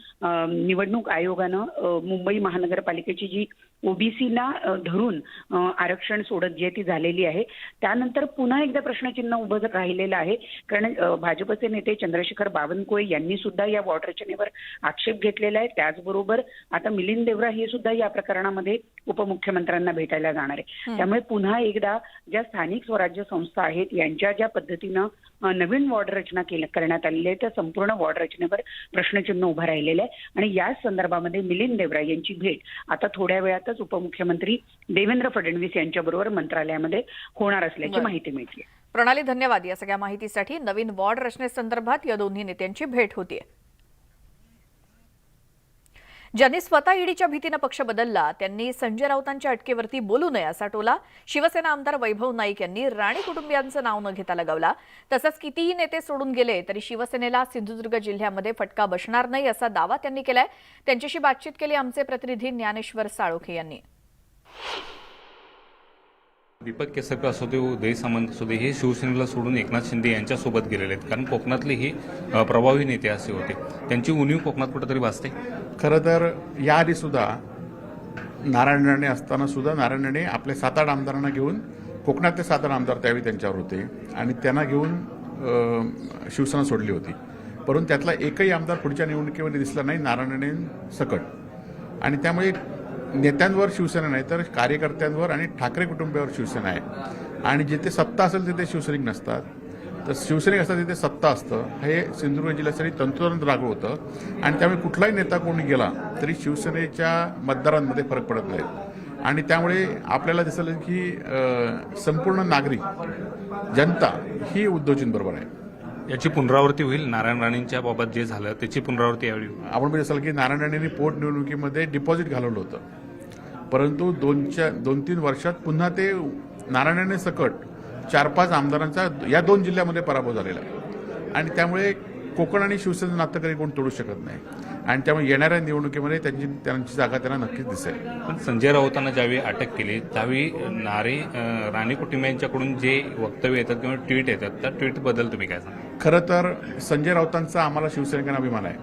निवडणूक आयोगानं मुंबई महानगरपालिकेची जी ओबीसीला धरून आरक्षण सोडत जी ती झालेली आहे त्यानंतर पुन्हा एकदा प्रश्नचिन्ह उभं राहिलेलं आहे. कारण भाजपचे नेते चंद्रशेखर बावनकुळे यांनी सुद्धा या वॉर्ड रचनेवर आक्षेप घेतलेला आहे. त्याचबरोबर आता मिलिंद देवरा हे सुद्धा या प्रकरणामध्ये उपमुख्यमंत्र्यांना भेटायला जाणार आहे. त्यामुळे पुन्हा एकदा ज्या स्थानिक स्वराज्य संस्था आहेत यांच्या ज्या पद्धतीनं नवीन वॉर्ड रचना करण्यात आलेली आहे त्या संपूर्ण वॉर्ड रचनेवर प्रश्नचिन्ह उभं राहिलेलं आहे आणि याच संदर्भामध्ये मिलिंद देवरा यांची भेट आता थोड्या वेळातच उपमुख्यमंत्री देवेंद्र फडणवीस यांच्याबरोबर मंत्रालयामध्ये होणार असल्याची माहिती मिळते. प्रणाली, धन्यवाद या सगळ्या माहितीसाठी. नवीन वॉर्ड रचनेसंदर्भात या दोन्ही नेत्यांची भेट होतीये. ज्यांनी स्वतः ईडीच्या भीतीनं पक्ष बदलला त्यांनी संजय राऊतांच्या अटकेवरती बोलू नये असा टोला शिवसेना आमदार वैभव नाईक यांनी राणे कुटुंबियांचं नाव न घेता लगावला. तसंच कितीही नेते सोडून गेले तरी शिवसेनेला सिंधुदुर्ग जिल्ह्यामध्ये फटका बसणार नाही असा दावा त्यांनी केलाय. त्यांच्याशी बातचीत केली आमचे प्रतिनिधी ज्ञानेश्वर साळोखे यांनी. दीपक केसरकर असू दे, उदय सामंत असू दे, हे शिवसेनेला सोडून एकनाथ शिंदे यांच्यासोबत गेलेले आहेत. कारण कोकणातले हे प्रभावी नेते असे होते. त्यांची उणीव कोकणात कुठेतरी भासते. खरं तर याआधी सुद्धा नारायण राणे असताना सुद्धा नारायण राणे आपले 7-8 आमदारांना घेऊन कोकणातले 7-8 आमदार त्यावेळी त्यांच्यावर होते आणि त्यांना घेऊन शिवसेना सोडली होती. परंतु त्यातला एकही आमदार पुढच्या निवडणुकीमध्ये दिसला नाही नारायण राणे सकट. आणि त्यामुळे नेत्यांवर शिवसेना नाही तर कार्यकर्त्यांवर आणि ठाकरे कुटुंबावर शिवसेना आहे आणि जिथे सत्ता असेल तिथे शिवसैनिक नसतात. तर शिवसैनिक असतात तिथे सत्ता असतं, हे सिंधुदुर्ग जिल्ह्यासाठी तंतोतंत लागू होतं आणि त्यामुळे कुठलाही नेता कोणी गेला तरी शिवसेनेच्या मतदारांमध्ये फरक पडत नाही आणि त्यामुळे आपल्याला दिसलं की संपूर्ण नागरिक जनता ही उद्धवजींबरोबर आहे. याची पुनरावृत्ती होईल नारायण राणेंच्या बाबत जे झालं त्याची पुनरावृत्ती यावेळी होईल. आपण म्हणजे असाल की नारायण राणेंनी पोटनिवडणुकीमध्ये डिपॉझिट घालवलं होतं, परंतु 2-3 वर्षात पुन्हा ते नारायण राणे सकट 4-5 आमदारांचा या 2 जिल्ह्यामध्ये पराभव झालेला आहे आणि त्यामुळे कोकण आणि शिवसेनेचं नातं कधी कोण तोडू शकत नाही आणि त्यामुळे येणाऱ्या निवडणुकीमध्ये त्यांची जागा त्यांना नक्कीच दिसेल. पण संजय राऊतांना ज्यावेळी अटक केली त्यावेळी राणे कुटुंबियांच्याकडून जे वक्तव्य येतात किंवा ट्विट येतात त्या ट्विटबद्दल तुम्ही काय सांगा? खरं तर संजय राऊतांचा आम्हाला शिवसैनिकांना अभिमान आहे.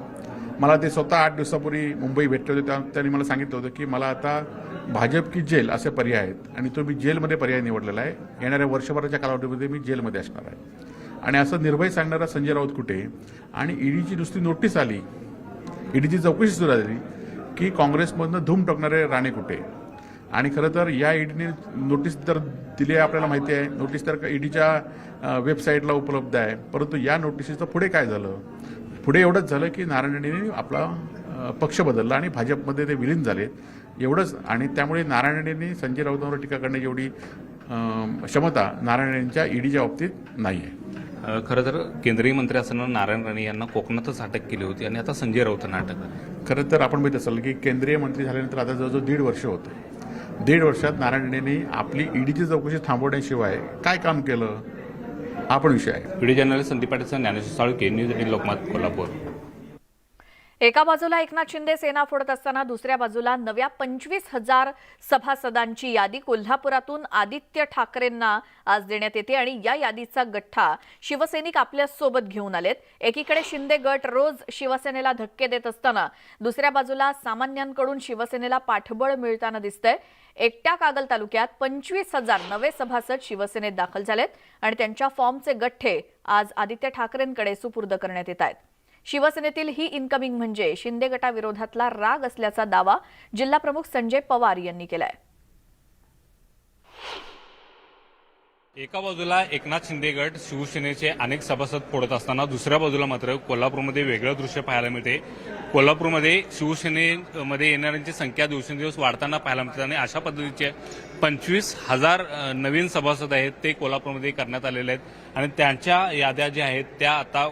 मला ते स्वतः 8 दिवसापूर्वी मुंबई भेटले होते, त्यांनी मला सांगितलं होतं की मला आता भाजप की जेल असे पर्याय आहेत आणि तो मी जेलमध्ये पर्याय निवडलेला आहे. येणाऱ्या वर्षभराच्या कालावधीमध्ये मी जेलमध्ये असणार आहे आणि असं निर्भय सांगणारा संजय राऊत कुठे आणि ईडीची नुसती नोटीस आली, ईडीची चौकशी सुरू झाली की काँग्रेसमधनं धूम टाकणारे राणे कुठे. आणि खरं तर या ईडीने नोटीस तर दिली आहे आपल्याला माहिती आहे, नोटीस तर ईडीच्या वेबसाईटला उपलब्ध आहे, परंतु या नोटिसीचं पुढे काय झालं? पुढे एवढंच झालं की नारायण राणेंनी आपला पक्ष बदलला आणि भाजपमध्ये ते विलीन झाले एवढंच. आणि त्यामुळे नारायण राणेंनी संजय राऊतांवर टीका करण्याची एवढी क्षमता नारायण राणेंच्या ईडीच्या बाबतीत नाही आहे. खरं तर केंद्रीय मंत्री असताना नारायण राणे यांना कोकणातच अटक केली होती आणि आता संजय राऊतांना अटक झाली. खरं तर आपण माहीत असेल की केंद्रीय मंत्री झाल्यानंतर आता जवळजवळ 1.5 वर्ष होतं. 1.5 वर्षात नारायण राणेंनी आपली ईडीची चौकशी थांबवण्याशिवाय काय काम केलं हा पण विषय आहे. Video journalist Sandeep Patil, Dnyaneshwar Salunkhe, news 18 Lokmat, Kolhapur. एका बाजूला एकनाथ शिंदे सेना फोडत असताना दुसऱ्या बाजूला नव्या 25,000 सभासदांची यादी कोल्हापुरातून आदित्य ठाकरेंना आज देण्यात येते आणि या यादीचा गठ्ठा शिवसैनिक आपल्या सोबत घेऊन आलेत. एकीकडे शिंदे गट रोज शिवसेनेला धक्के देत असताना दुसऱ्या बाजूला सामान्यांकडून शिवसेनेला पाठबळ मिळताना दिसतंय. एकट्या कागल तालुक्यात 25,000 नवे सभासद शिवसेनेत दाखल झालेत आणि त्यांच्या फॉर्मचे गठ्ठे आज आदित्य ठाकरेंकडे सुपूर्द करण्यात येत आहेत. शिवसेनेतील ही इनकमिंग म्हणजे शिंदे गटाविरोधातला राग असल्याचा दावा जिल्हाप्रमुख संजय पवार यांनी केलाय. एका बाजूला एकनाथ शिंदे गट शिवसेनेचे अनेक सभासद फोडत असताना दुसऱ्या बाजूला मात्र कोल्हापूरमध्ये वेगळं दृश्य पाहायला मिळते. कोल्हापूरमध्ये शिवसेनेमध्ये येणाऱ्यांची संख्या दिवसेंदिवस वाढताना पाहायला मिळते आणि अशा पद्धतीचे 25,000 नवीन सभासद आहेत ते कोल्हापूरमध्ये करण्यात आलेले आहेत आणि त्यांच्या याद्या ज्या आहेत त्या आता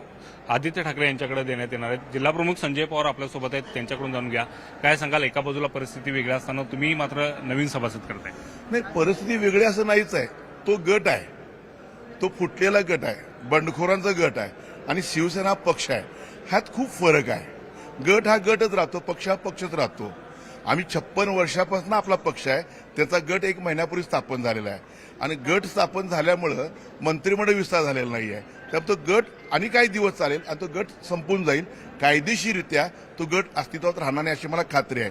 आदित्य ठाकरे यांच्याकडे देण्यात येणार आहेत. जिल्हाप्रमुख संजय पवार आपल्यासोबत आहेत, त्यांच्याकडून जाणून घ्या काय सांगाल. एका बाजूला परिस्थिती वेगळी असताना तुम्ही मात्र नवीन सभासद करताय. नाही, परिस्थिती वेगळी असं नाहीच आहे. तो गट आहे, तो फुटलेला गट आहे, बंडखोरांचा गट आहे आणि शिवसेना पक्ष आहे. ह्यात खूप फरक आहे. गट हा गटच राहतो, पक्ष हा पक्षच राहतो. आम्ही 56 वर्षापासून आपला पक्ष आहे, त्याचा गट 1 महिन्यापूर्वी स्थापन झालेला आहे आणि गट स्थापन झाल्यामुळं मंत्रिमंडळ विस्तार झालेला नाही आहे. त्यामुळे तो गट आणि काही दिवस चालेल आणि तो गट संपून जाईल. कायदेशीररित्या तो गट अस्तित्वात राहणार नाही अशी मला खात्री आहे.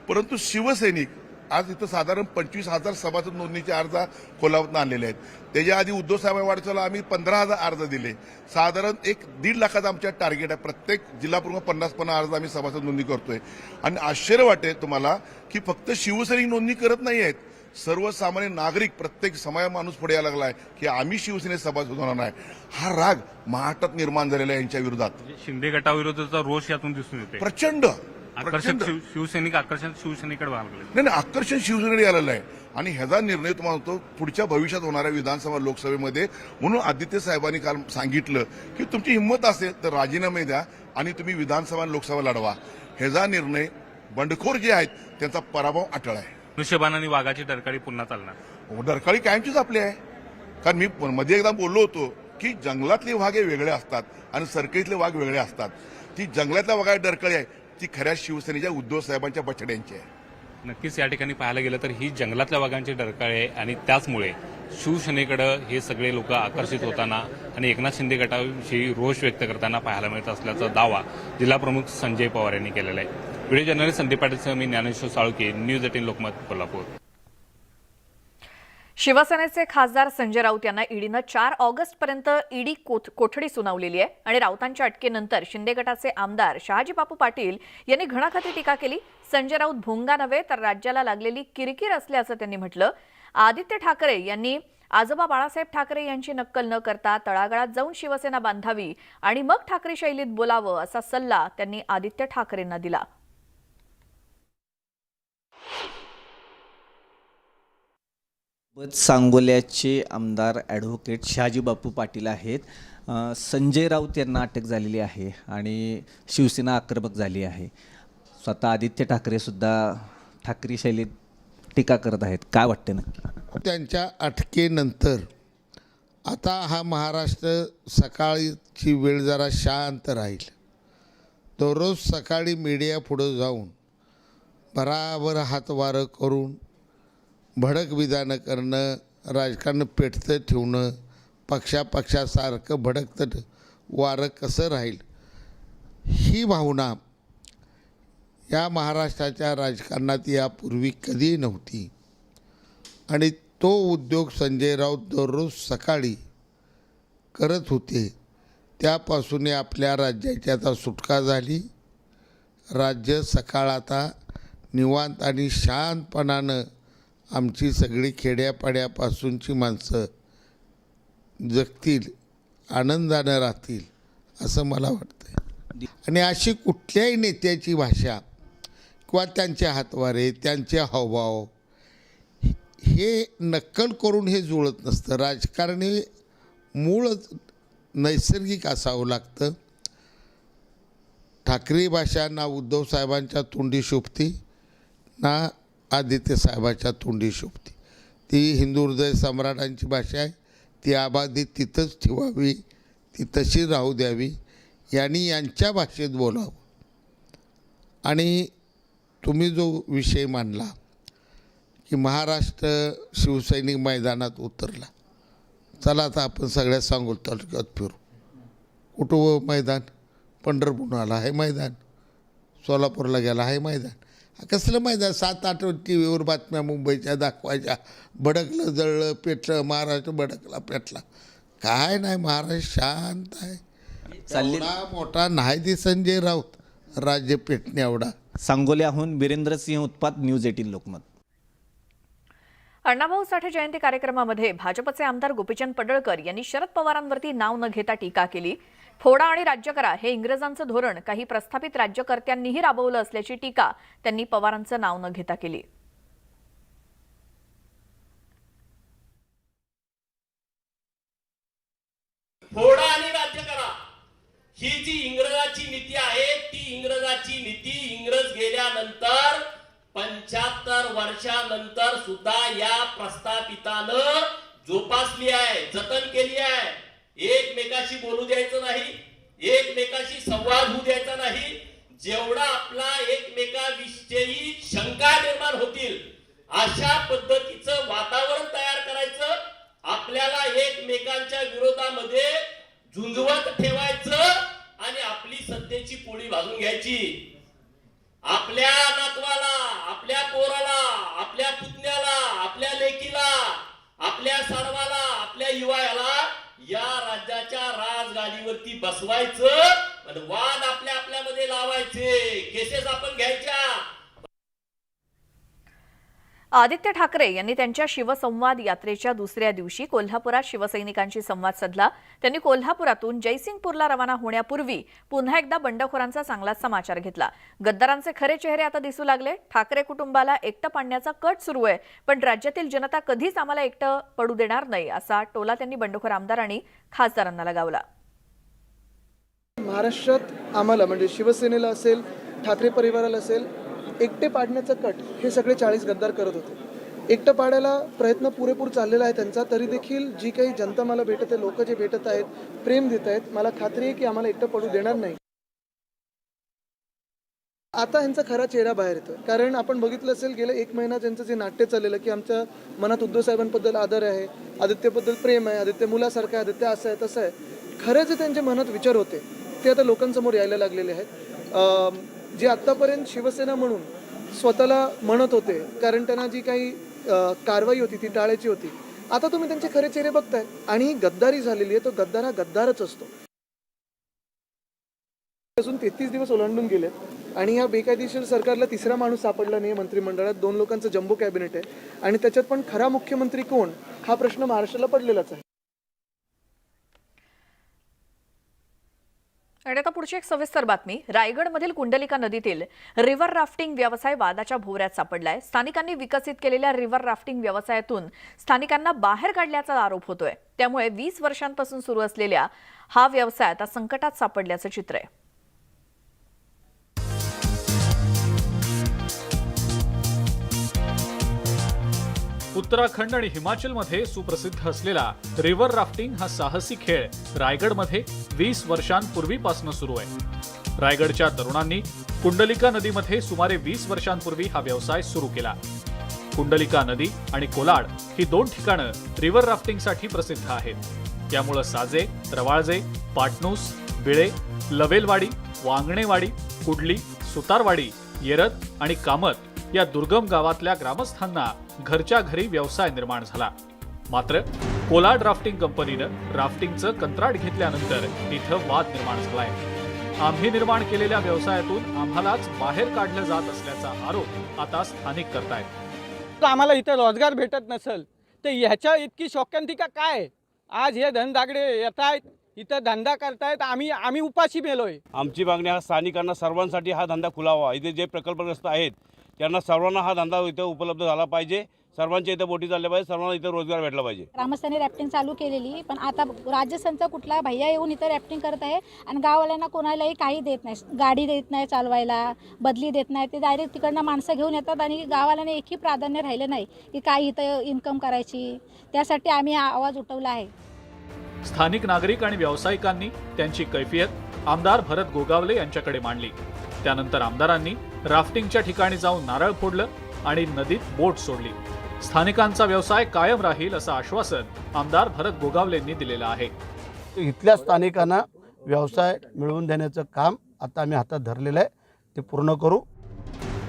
परंतु शिवसैनिक आज इथं साधारण 25,000 सभासद नोंदणीचे अर्ज कोल्हापूरात आणलेले आहेत. त्याच्या आधी उद्धव साहेब वाढीला आम्ही 15,000 अर्ज दिले. साधारण 1-1.5 लाखाचं आमच्या टार्गेट आहे. प्रत्येक जिल्हापूर्व 50-50 अर्ज आम्ही सभासद नोंदणी करतोय आणि आश्चर्य वाटेल तुम्हाला की फक्त शिवसैनिक नोंदणी करत नाही आहेत. सर्वसामान्य नागरिक प्रत्येक समय माणूस पुढे यायला लागलाय की आम्ही शिवसेनेत सभासद होणार नाही. हा राग महाराष्ट्रात निर्माण झालेला आहे यांच्या विरोधात. शिंदे गटाविरोधाचा रोष यातून दिसून येते. प्रचंड आकर्षक शिवसैनिक आकर्षण शिवसेनेकडे वागले. नाही, आकर्षण शिवसेनेकडे आलेलं आहे आणि ह्याचा निर्णय तुम्हाला होतो पुढच्या भविष्यात होणाऱ्या विधानसभा लोकसभेमध्ये. म्हणून आदित्य साहेबांनी काल सांगितलं की तुमची हिंमत असेल तर राजीनामे द्या आणि तुम्ही विधानसभा लोकसभा लढवा. ह्याचा निर्णय बंडखोर जे आहेत त्यांचा पराभव अटळ आहे. धनुष्यबाण आणि वाघाची डरकाळी पुन्हा चालणार. डरकाळी कायमचीच आपली आहे. कारण मी मध्ये एकदा बोललो होतो की जंगलातले वाघ हे वेगळे असतात आणि सरकेतले वाघ वेगळे असतात. ती जंगलातल्या वाघाची डरकाळी आहे ती खऱ्या शिवसेनेच्या उद्धव साहेबांच्या बछड्यांची आहे. नक्कीच या ठिकाणी पाहायला गेलं तर ही जंगलातल्या वाघांची डरकाळी आहे आणि त्याचमुळे शिवसेनेकडे हे सगळे लोक आकर्षित होताना आणि एकनाथ शिंदे गटाविषयी रोष व्यक्त करताना पाहायला मिळत असल्याचा दावा जिल्हाप्रमुख संजय पवार यांनी केलेला आहे. व्हिडिओ जर्नलिस्ट संदीप पाटील, मी ज्ञानेश्वर साळुंखे, न्यूज 18 लोकमत, कोल्हापूर. शिवसेनेचे खासदार संजय राऊत यांना ईडीनं 4 ऑगस्टपर्यंत ईडी कोठडी सुनावलेली आहे आणि राऊतांच्या अटकेनंतर शिंदे गटाचे आमदार शहाजी बापू पाटील यांनी घणाघाती टीका केली. संजय राऊत भोंगा नव्हे तर राज्याला लागलेली किरकिर असल्याचं त्यांनी म्हटलं. आदित्य ठाकरे यांनी आजोबा बाळासाहेब ठाकरे यांची नक्कल न करता तळागाळात जाऊन शिवसेना बांधावी आणि मग ठाकरे शैलीत बोलावं असा सल्ला त्यांनी आदित्य ठाकरेंना दिला. सांगोल्याचे आमदार ॲडव्होकेट शहाजी बापू पाटील आहेत. संजय राऊत यांना अटक झालेली आहे आणि शिवसेना आक्रमक झाली आहे. स्वतः आदित्य ठाकरेसुद्धा ठाकरे शैलीत टीका करत आहेत. काय वाटते नक्की? त्यांच्या अटकेनंतर आता हा महाराष्ट्र सकाळची वेळ जरा शांत राहील. दररोज सकाळी मीडिया पुढं जाऊन बराबर हातवारं करून भडक विधानं करणं, राजकारण पेटतं ठेवणं, पक्षासारखं भडकतं वारं कसं राहील ही भावना या महाराष्ट्राच्या राजकारणात यापूर्वी कधी नव्हती. आणि तो उद्योग संजय राऊत दररोज सकाळी करत होते. त्यापासून आपल्या राज्याची आता सुटका झाली. राज्य सकाळ आता निवांत आणि शांतपणानं आमची सगळी खेड्यापाड्यापासूनची माणसं जगतील, आनंदानं राहतील असं मला वाटतं. आणि अशी कुठल्याही नेत्याची भाषा किंवा त्यांचे हातवारे, त्यांचे हावभाव हे नक्कल करून हे जुळत नसतं. राजकारण हे मूळच नैसर्गिक असावं लागतं. ठाकरे भाषा ना उद्धव साहेबांच्या तोंडी शोभती ना आदित्य साहेबाच्या तोंडी शोभती. ती हिंदू हृदय सम्राटांची भाषा आहे. ती आबादी तिथंच ठेवावी, ती तशी राहू द्यावी. यांनी यांच्या भाषेत बोलावं. आणि तुम्ही जो विषय मांडला की महाराष्ट्र शिवसैनिक मैदानात उतरला, चला आता आपण सगळ्या सांगोल तालुक्यात फिरू. कुठं मैदान? पंढरपूरला आहे मैदान, सोलापूरला गेला आहे मैदान. कसलं मैदान? 7-8 टी व्हीवर बातम्या मुंबईच्या दाखवायच्या, भडकलं जळलं पेटलं महाराष्ट्र, भडकला पेटला. काय नाही, महाराष्ट्र शांत आहे. एवढा मोठा नाही ती संजय राऊत राज्य पेटणे एवढा. सांगोल्याहून वीरेंद्रसिंह उत्पात, न्यूज 18 लोकमत. अण्णाभाऊ साठे जयंती कार्यक्रमामध्ये भाजपचे आमदार गोपीचंद पडळकर यांनी शरद पवारांवरती नाव न घेता टीका केली. फोडा आणि राज्य करा हे इंग्रजांचं धोरण काही प्रस्थापित राज्यकर्त्यांनीही राबवलं असल्याची टीका त्यांनी पवारांचं नाव न घेता केली. फोडा आणि राज्य करा ही जी इंग्रजाची नीती आहे, ती इंग्रजाची नीती इंग्रज गेल्यानंतर 75 वर्षानंतर सुद्धा या प्रस्थापितानं जोपासली आहे, जतन केली आहे. एकमेकाशी बोलू द्यायचं नाही, एकमेकाशी संवाद होऊ द्यायचा नाही. जेवढा आपला एकमेकाविषयी शंका निर्माण होतील अशा पद्धतीचं वातावरण तयार करायचं. आपल्याला एकमेकांच्या विरोधामध्ये झुंजवत ठेवायचं आणि आपली सत्तेची पोळी भाजून घ्यायची. आपल्या नातवाला, आपल्या पोराला, आपल्या पुतण्याला, आपल्या लेकीला, आपल्या सर्वाला, आपल्या युवाला या राज्याच्या राजगादीवरती बसवायचं आणि वाद आपल्यामध्ये लावायचे, केसेस आपण घ्यायच्या. आदित्य ठाकरे यांनी त्यांच्या शिवसंवाद यात्रेच्या दुसऱ्या दिवशी कोल्हापुरात शिवसैनिकांशी संवाद साधला. त्यांनी कोल्हापुरातून जयसिंगपूरला रवाना होण्यापूर्वी पुन्हा एकदा बंडखोरांचा चांगलाच समाचार घेतला. गद्दारांचे खरे चेहरे आता दिसू लागले. ठाकरे कुटुंबाला एकटं पाडण्याचा कट सुरू आहे, पण राज्यातील जनता कधीच आम्हाला एकटं पडू देणार नाही असा टोला त्यांनी बंडखोर आमदार आणि खासदारांना लगावला. महाराष्ट्रात आम्हाला म्हणजे शिवसेनेला असेल, ठाकरे परिवाराला असेल, एकटे पाडण्याचं कट हे सगळे 40 गद्दार करत होते. एकटं पाडायला प्रयत्न पुरेपूर चाललेला आहे त्यांचा. तरी देखील जी काही जनता मला भेटत आहे, लोक जे भेटत आहेत, प्रेम देत आहेत, मला खात्री आहे की आम्हाला एकटं पडू देणार नाही. आता ह्यांचा खरा चेहरा बाहेर येतोय. कारण आपण बघितलं असेल गेल्या 1 महिना त्यांचं जे नाट्य चाललेलं की आमच्या मनात उद्धव साहेबांबद्दल आदर आहे, आदित्यबद्दल प्रेम आहे, आदित्य मुलासारखं आहे, आदित्य असं आहे तसं आहे, खरे जे त्यांच्या मनात विचार होते ते आता लोकांसमोर यायला लागलेले आहेत. जे आत्तापर्यंत शिवसेना म्हणून स्वतःला म्हणत होते, कारण त्यांना जी काही कारवाई होती ती टाळायची होती, आता तुम्ही त्यांचे खरे चेहरे बघताय. आणि गद्दारी झालेली आहे, तो गद्दार हा गद्दारच असतो. 33 दिवस ओलांडून गेलेत आणि या बेकायदेशीर सरकारला तिसरा माणूस सापडला नाही मंत्रिमंडळात. 2 लोकांचं जम्बो कॅबिनेट आहे आणि त्याच्यात पण खरा मुख्यमंत्री कोण हा प्रश्न महाराष्ट्राला पडलेलाच आहे. आणि आता पुढची एक सविस्तर बातमी. रायगडमधील कुंडलिका नदीतील रिव्हर राफ्टिंग व्यवसाय वादाच्या भोवऱ्यात सापडलाय. स्थानिकांनी विकसित केलेल्या रिव्हर राफ्टिंग व्यवसायातून स्थानिकांना बाहेर काढल्याचा आरोप होतोय. त्यामुळे 20 वर्षांपासून सुरू असलेल्या हा व्यवसाय आता संकटात सापडल्याचं चित्र आहे. उत्तराखंड आणि हिमाचलमध्ये सुप्रसिद्ध असलेला रिव्हर राफ्टिंग हा साहसी खेळ रायगडमध्ये 20 वर्षांपूर्वीपासून सुरू आहे. रायगडच्या तरुणांनी कुंडलिका नदीमध्ये सुमारे 20 वर्षांपूर्वी हा व्यवसाय सुरू केला. कुंडलिका नदी आणि कोलाड ही 2 ठिकाणं रिव्हर राफ्टिंगसाठी प्रसिद्ध आहेत. त्यामुळे साजे, रवाळजे, पाटणूस, बिळे, लवेलवाडी, वांगणेवाडी, कुडली, सुतारवाडी, येरद आणि कामत या दुर्गम गावातल्या ग्रामस्थांना घरच्या घरी व्यवसाय निर्माण झाला. मात्र कोलाड राफ्टिंग कंपनीनं राफ्टिंगचं कंत्राट घेतल्यानंतर इथं वाद निर्माण झालाय. आम्ही निर्माण केलेल्या व्यवसायातून आम्हालाच बाहेर काढलं जात असल्याचा आरोप आता स्थानिक करतायत. आम्हाला इथं रोजगार भेटत नसेल तर ह्याच्या इतकी शोकांतिका काय? आज हे धनदागडे येत आहेत, इथं धंदा करतायत, आम्ही उपाशी मेलोय. आमची मागणी हा स्थानिकांना सर्वांसाठी हा धंदा खुलावा. इथे जे प्रकल्पग्रस्त आहेत त्यांना सर्वांना हा धंदा इथं उपलब्ध झाला पाहिजे. सर्वांच्या इथं बोटी चालल्या पाहिजे, सर्वांना इथं रोजगार भेटला पाहिजे. ग्रामस्थांनी रॅफ्टिंग चालू केलेली, पण आता राज्यसंचा कुठला भैया येऊन इथं रॅफ्टिंग करत आहे आणि गाववाल्यांना कोणालाही काही देत नाही. गाडी देत नाही चालवायला, बदली देत नाही. ते डायरेक्ट तिकडनं माणसं घेऊन येतात आणि गाववाल्यांना एकही प्राधान्य राहिलं नाही की काय इथं इन्कम करायची. त्यासाठी आम्ही हा आवाज उठवला आहे. स्थानिक नागरिक आणि व्यावसायिकांनी त्यांची कैफियत आमदार भरत गोगावले यांच्याकडे मांडली. त्यानंतर आमदारांनी राफ्टिंगच्या ठिकाणी जाऊन नारळ फोडलं आणि नदीत बोट सोडली. स्थानिकांचा व्यवसाय कायम राहील असं आश्वासन आमदार भरत गोगावलेंनी दिलेलं आहे. इथल्या स्थानिकांना व्यवसाय मिळवून देण्याचं काम आता आम्ही हातात धरलेलं आहे, ते पूर्ण करू.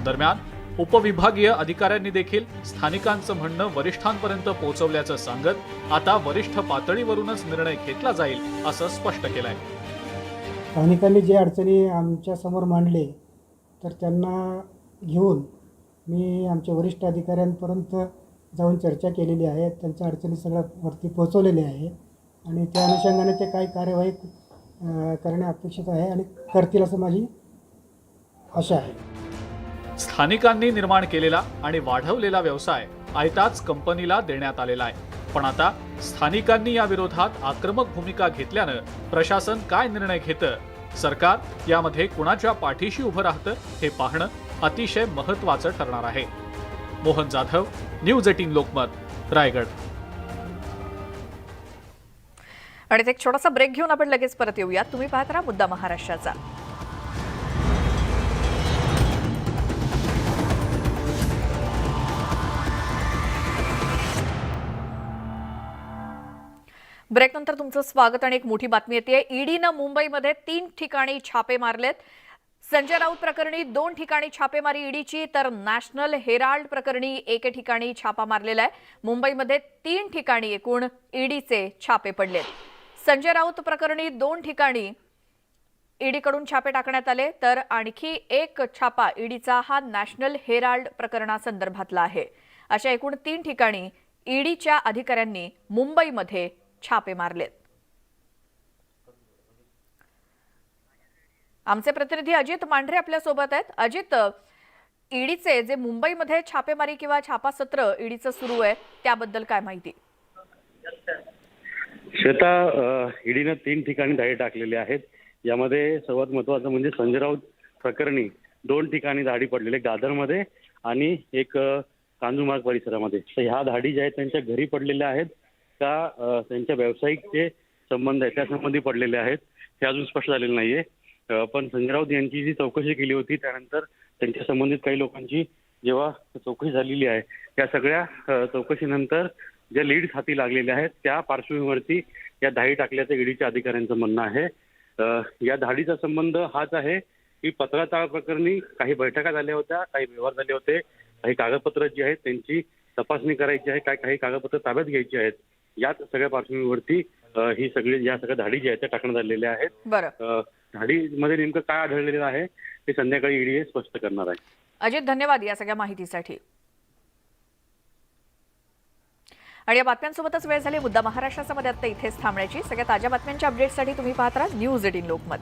दरम्यान उपविभागीय अधिकाऱ्यांनी देखील स्थानिकांचं म्हणणं वरिष्ठांपर्यंत पोहोचवल्याचं सांगत आता वरिष्ठ पातळीवरूनच निर्णय घेतला जाईल असं स्पष्ट केलंय. स्थानिकांनी जे अडचणी आमच्या समोर मांडले तर त्यांना घेऊन मी आमच्या वरिष्ठ अधिकाऱ्यांपर्यंत जाऊन चर्चा केलेली आहे. त्यांच्या अडचणी सगळ्या वरती पोहोचवलेल्या आहे आणि त्या अनुषंगाने ते काही कार्यवाही करणे अपेक्षित आहे आणि करतील असं माझी आशा आहे. स्थानिकांनी निर्माण केलेला आणि वाढवलेला व्यवसाय आयताच कंपनीला देण्यात आलेला आहे. पण आता स्थानिकांनी या विरोधात आक्रमक भूमिका घेतल्यानं प्रशासन काय निर्णय घेतं, सरकार यामध्ये कुणाच्या पाठीशी उभं राहतं हे पाहणं अतिशय महत्त्वाचं ठरणार आहे. मोहन जाधव, न्यूज 18 लोकमत, रायगड. आणि एक छोटासा ब्रेक घेऊन आपण लगेच परत येऊयात. तुम्ही पाहत राहा मुद्दा महाराष्ट्राचा. ब्रेकनंतर तुमचं स्वागत. आणि एक मोठी बातमी येते. ईडीनं मुंबईमध्ये 3 ठिकाणी छापे मारलेत. संजय राऊत प्रकरणी 2 ठिकाणी छापेमारी ईडीची, तर नॅशनल हेराल्ड प्रकरणी 1 ठिकाणी छापा मारलेला आहे. मुंबईमध्ये 3 ठिकाणी एकूण ईडीचे छापे पडलेत. संजय राऊत प्रकरणी 2 ठिकाणी ईडीकडून छापे टाकण्यात आले, तर आणखी 1 छापा ईडीचा हा नॅशनल हेराल्ड प्रकरणासंदर्भातला आहे. अशा एकूण 3 ठिकाणी ईडीच्या अधिकाऱ्यांनी मुंबईमध्ये छापे मारलेत. आमचे प्रतिनिधी अजित मांढरे आपल्या सोबत आहेत. अजित, ईडीचे जे मुंबईमध्ये छापेमारी किंवा छापासत्र ईडीचं सुरू आहे त्याबद्दल काय माहिती? श्वेता, ईडीनं 3 ठिकाणी धाडी टाकलेले आहेत. यामध्ये सर्वात महत्वाचं म्हणजे संजय राऊत प्रकरणी 2 ठिकाणी धाडी पडलेले, दादरमध्ये आणि एक कांजूमार्ग परिसरामध्ये. तर ह्या धाडी ज्या आहेत त्यांच्या घरी पडलेल्या आहेत का त्यांच्या व्यावसायिक जे संबंध आहेत त्यासंबंधी पडलेले आहेत हे अजून स्पष्ट झालेलं नाहीये. पण संजय राऊत यांची जी चौकशी केली होती त्यानंतर त्यांच्या संबंधित काही लोकांची जेव्हा चौकशी झालेली आहे त्या सगळ्या चौकशीनंतर ज्या लीड्स हाती लागलेल्या आहेत त्या पार्श्वभूमीवरती या धाडी टाकल्याचं ईडीच्या अधिकाऱ्यांचं म्हणणं आहे. या धाडीचा संबंध हाच आहे की पत्राचाळ प्रकरणी काही बैठका झाल्या होत्या, काही व्यवहार झाले होते, काही कागदपत्र जी आहेत त्यांची तपासणी करायची आहे, काही कागदपत्र ताब्यात घ्यायची आहेत. याच सगळ्या पार्श्वभूमीवरती ही सगळी या सगळ्या धाडी ज्या आहेत त्या टाकण्यात आलेल्या आहेत. धाडीमध्ये नेमकं काय आढळलेलं आहे ते संध्याकाळी ईडी स्पष्ट करणार आहे. अजित, धन्यवाद या सगळ्या माहितीसाठी. आणि या बातम्यांसोबतच वेळ झाली मुद्दा महाराष्ट्राचा मध्ये आता इथेच थांबण्याची. सगळ्या ताज्या बातम्यांच्या अपडेटसाठी तुम्ही पाहत राहा न्यूज 18 लोकमत.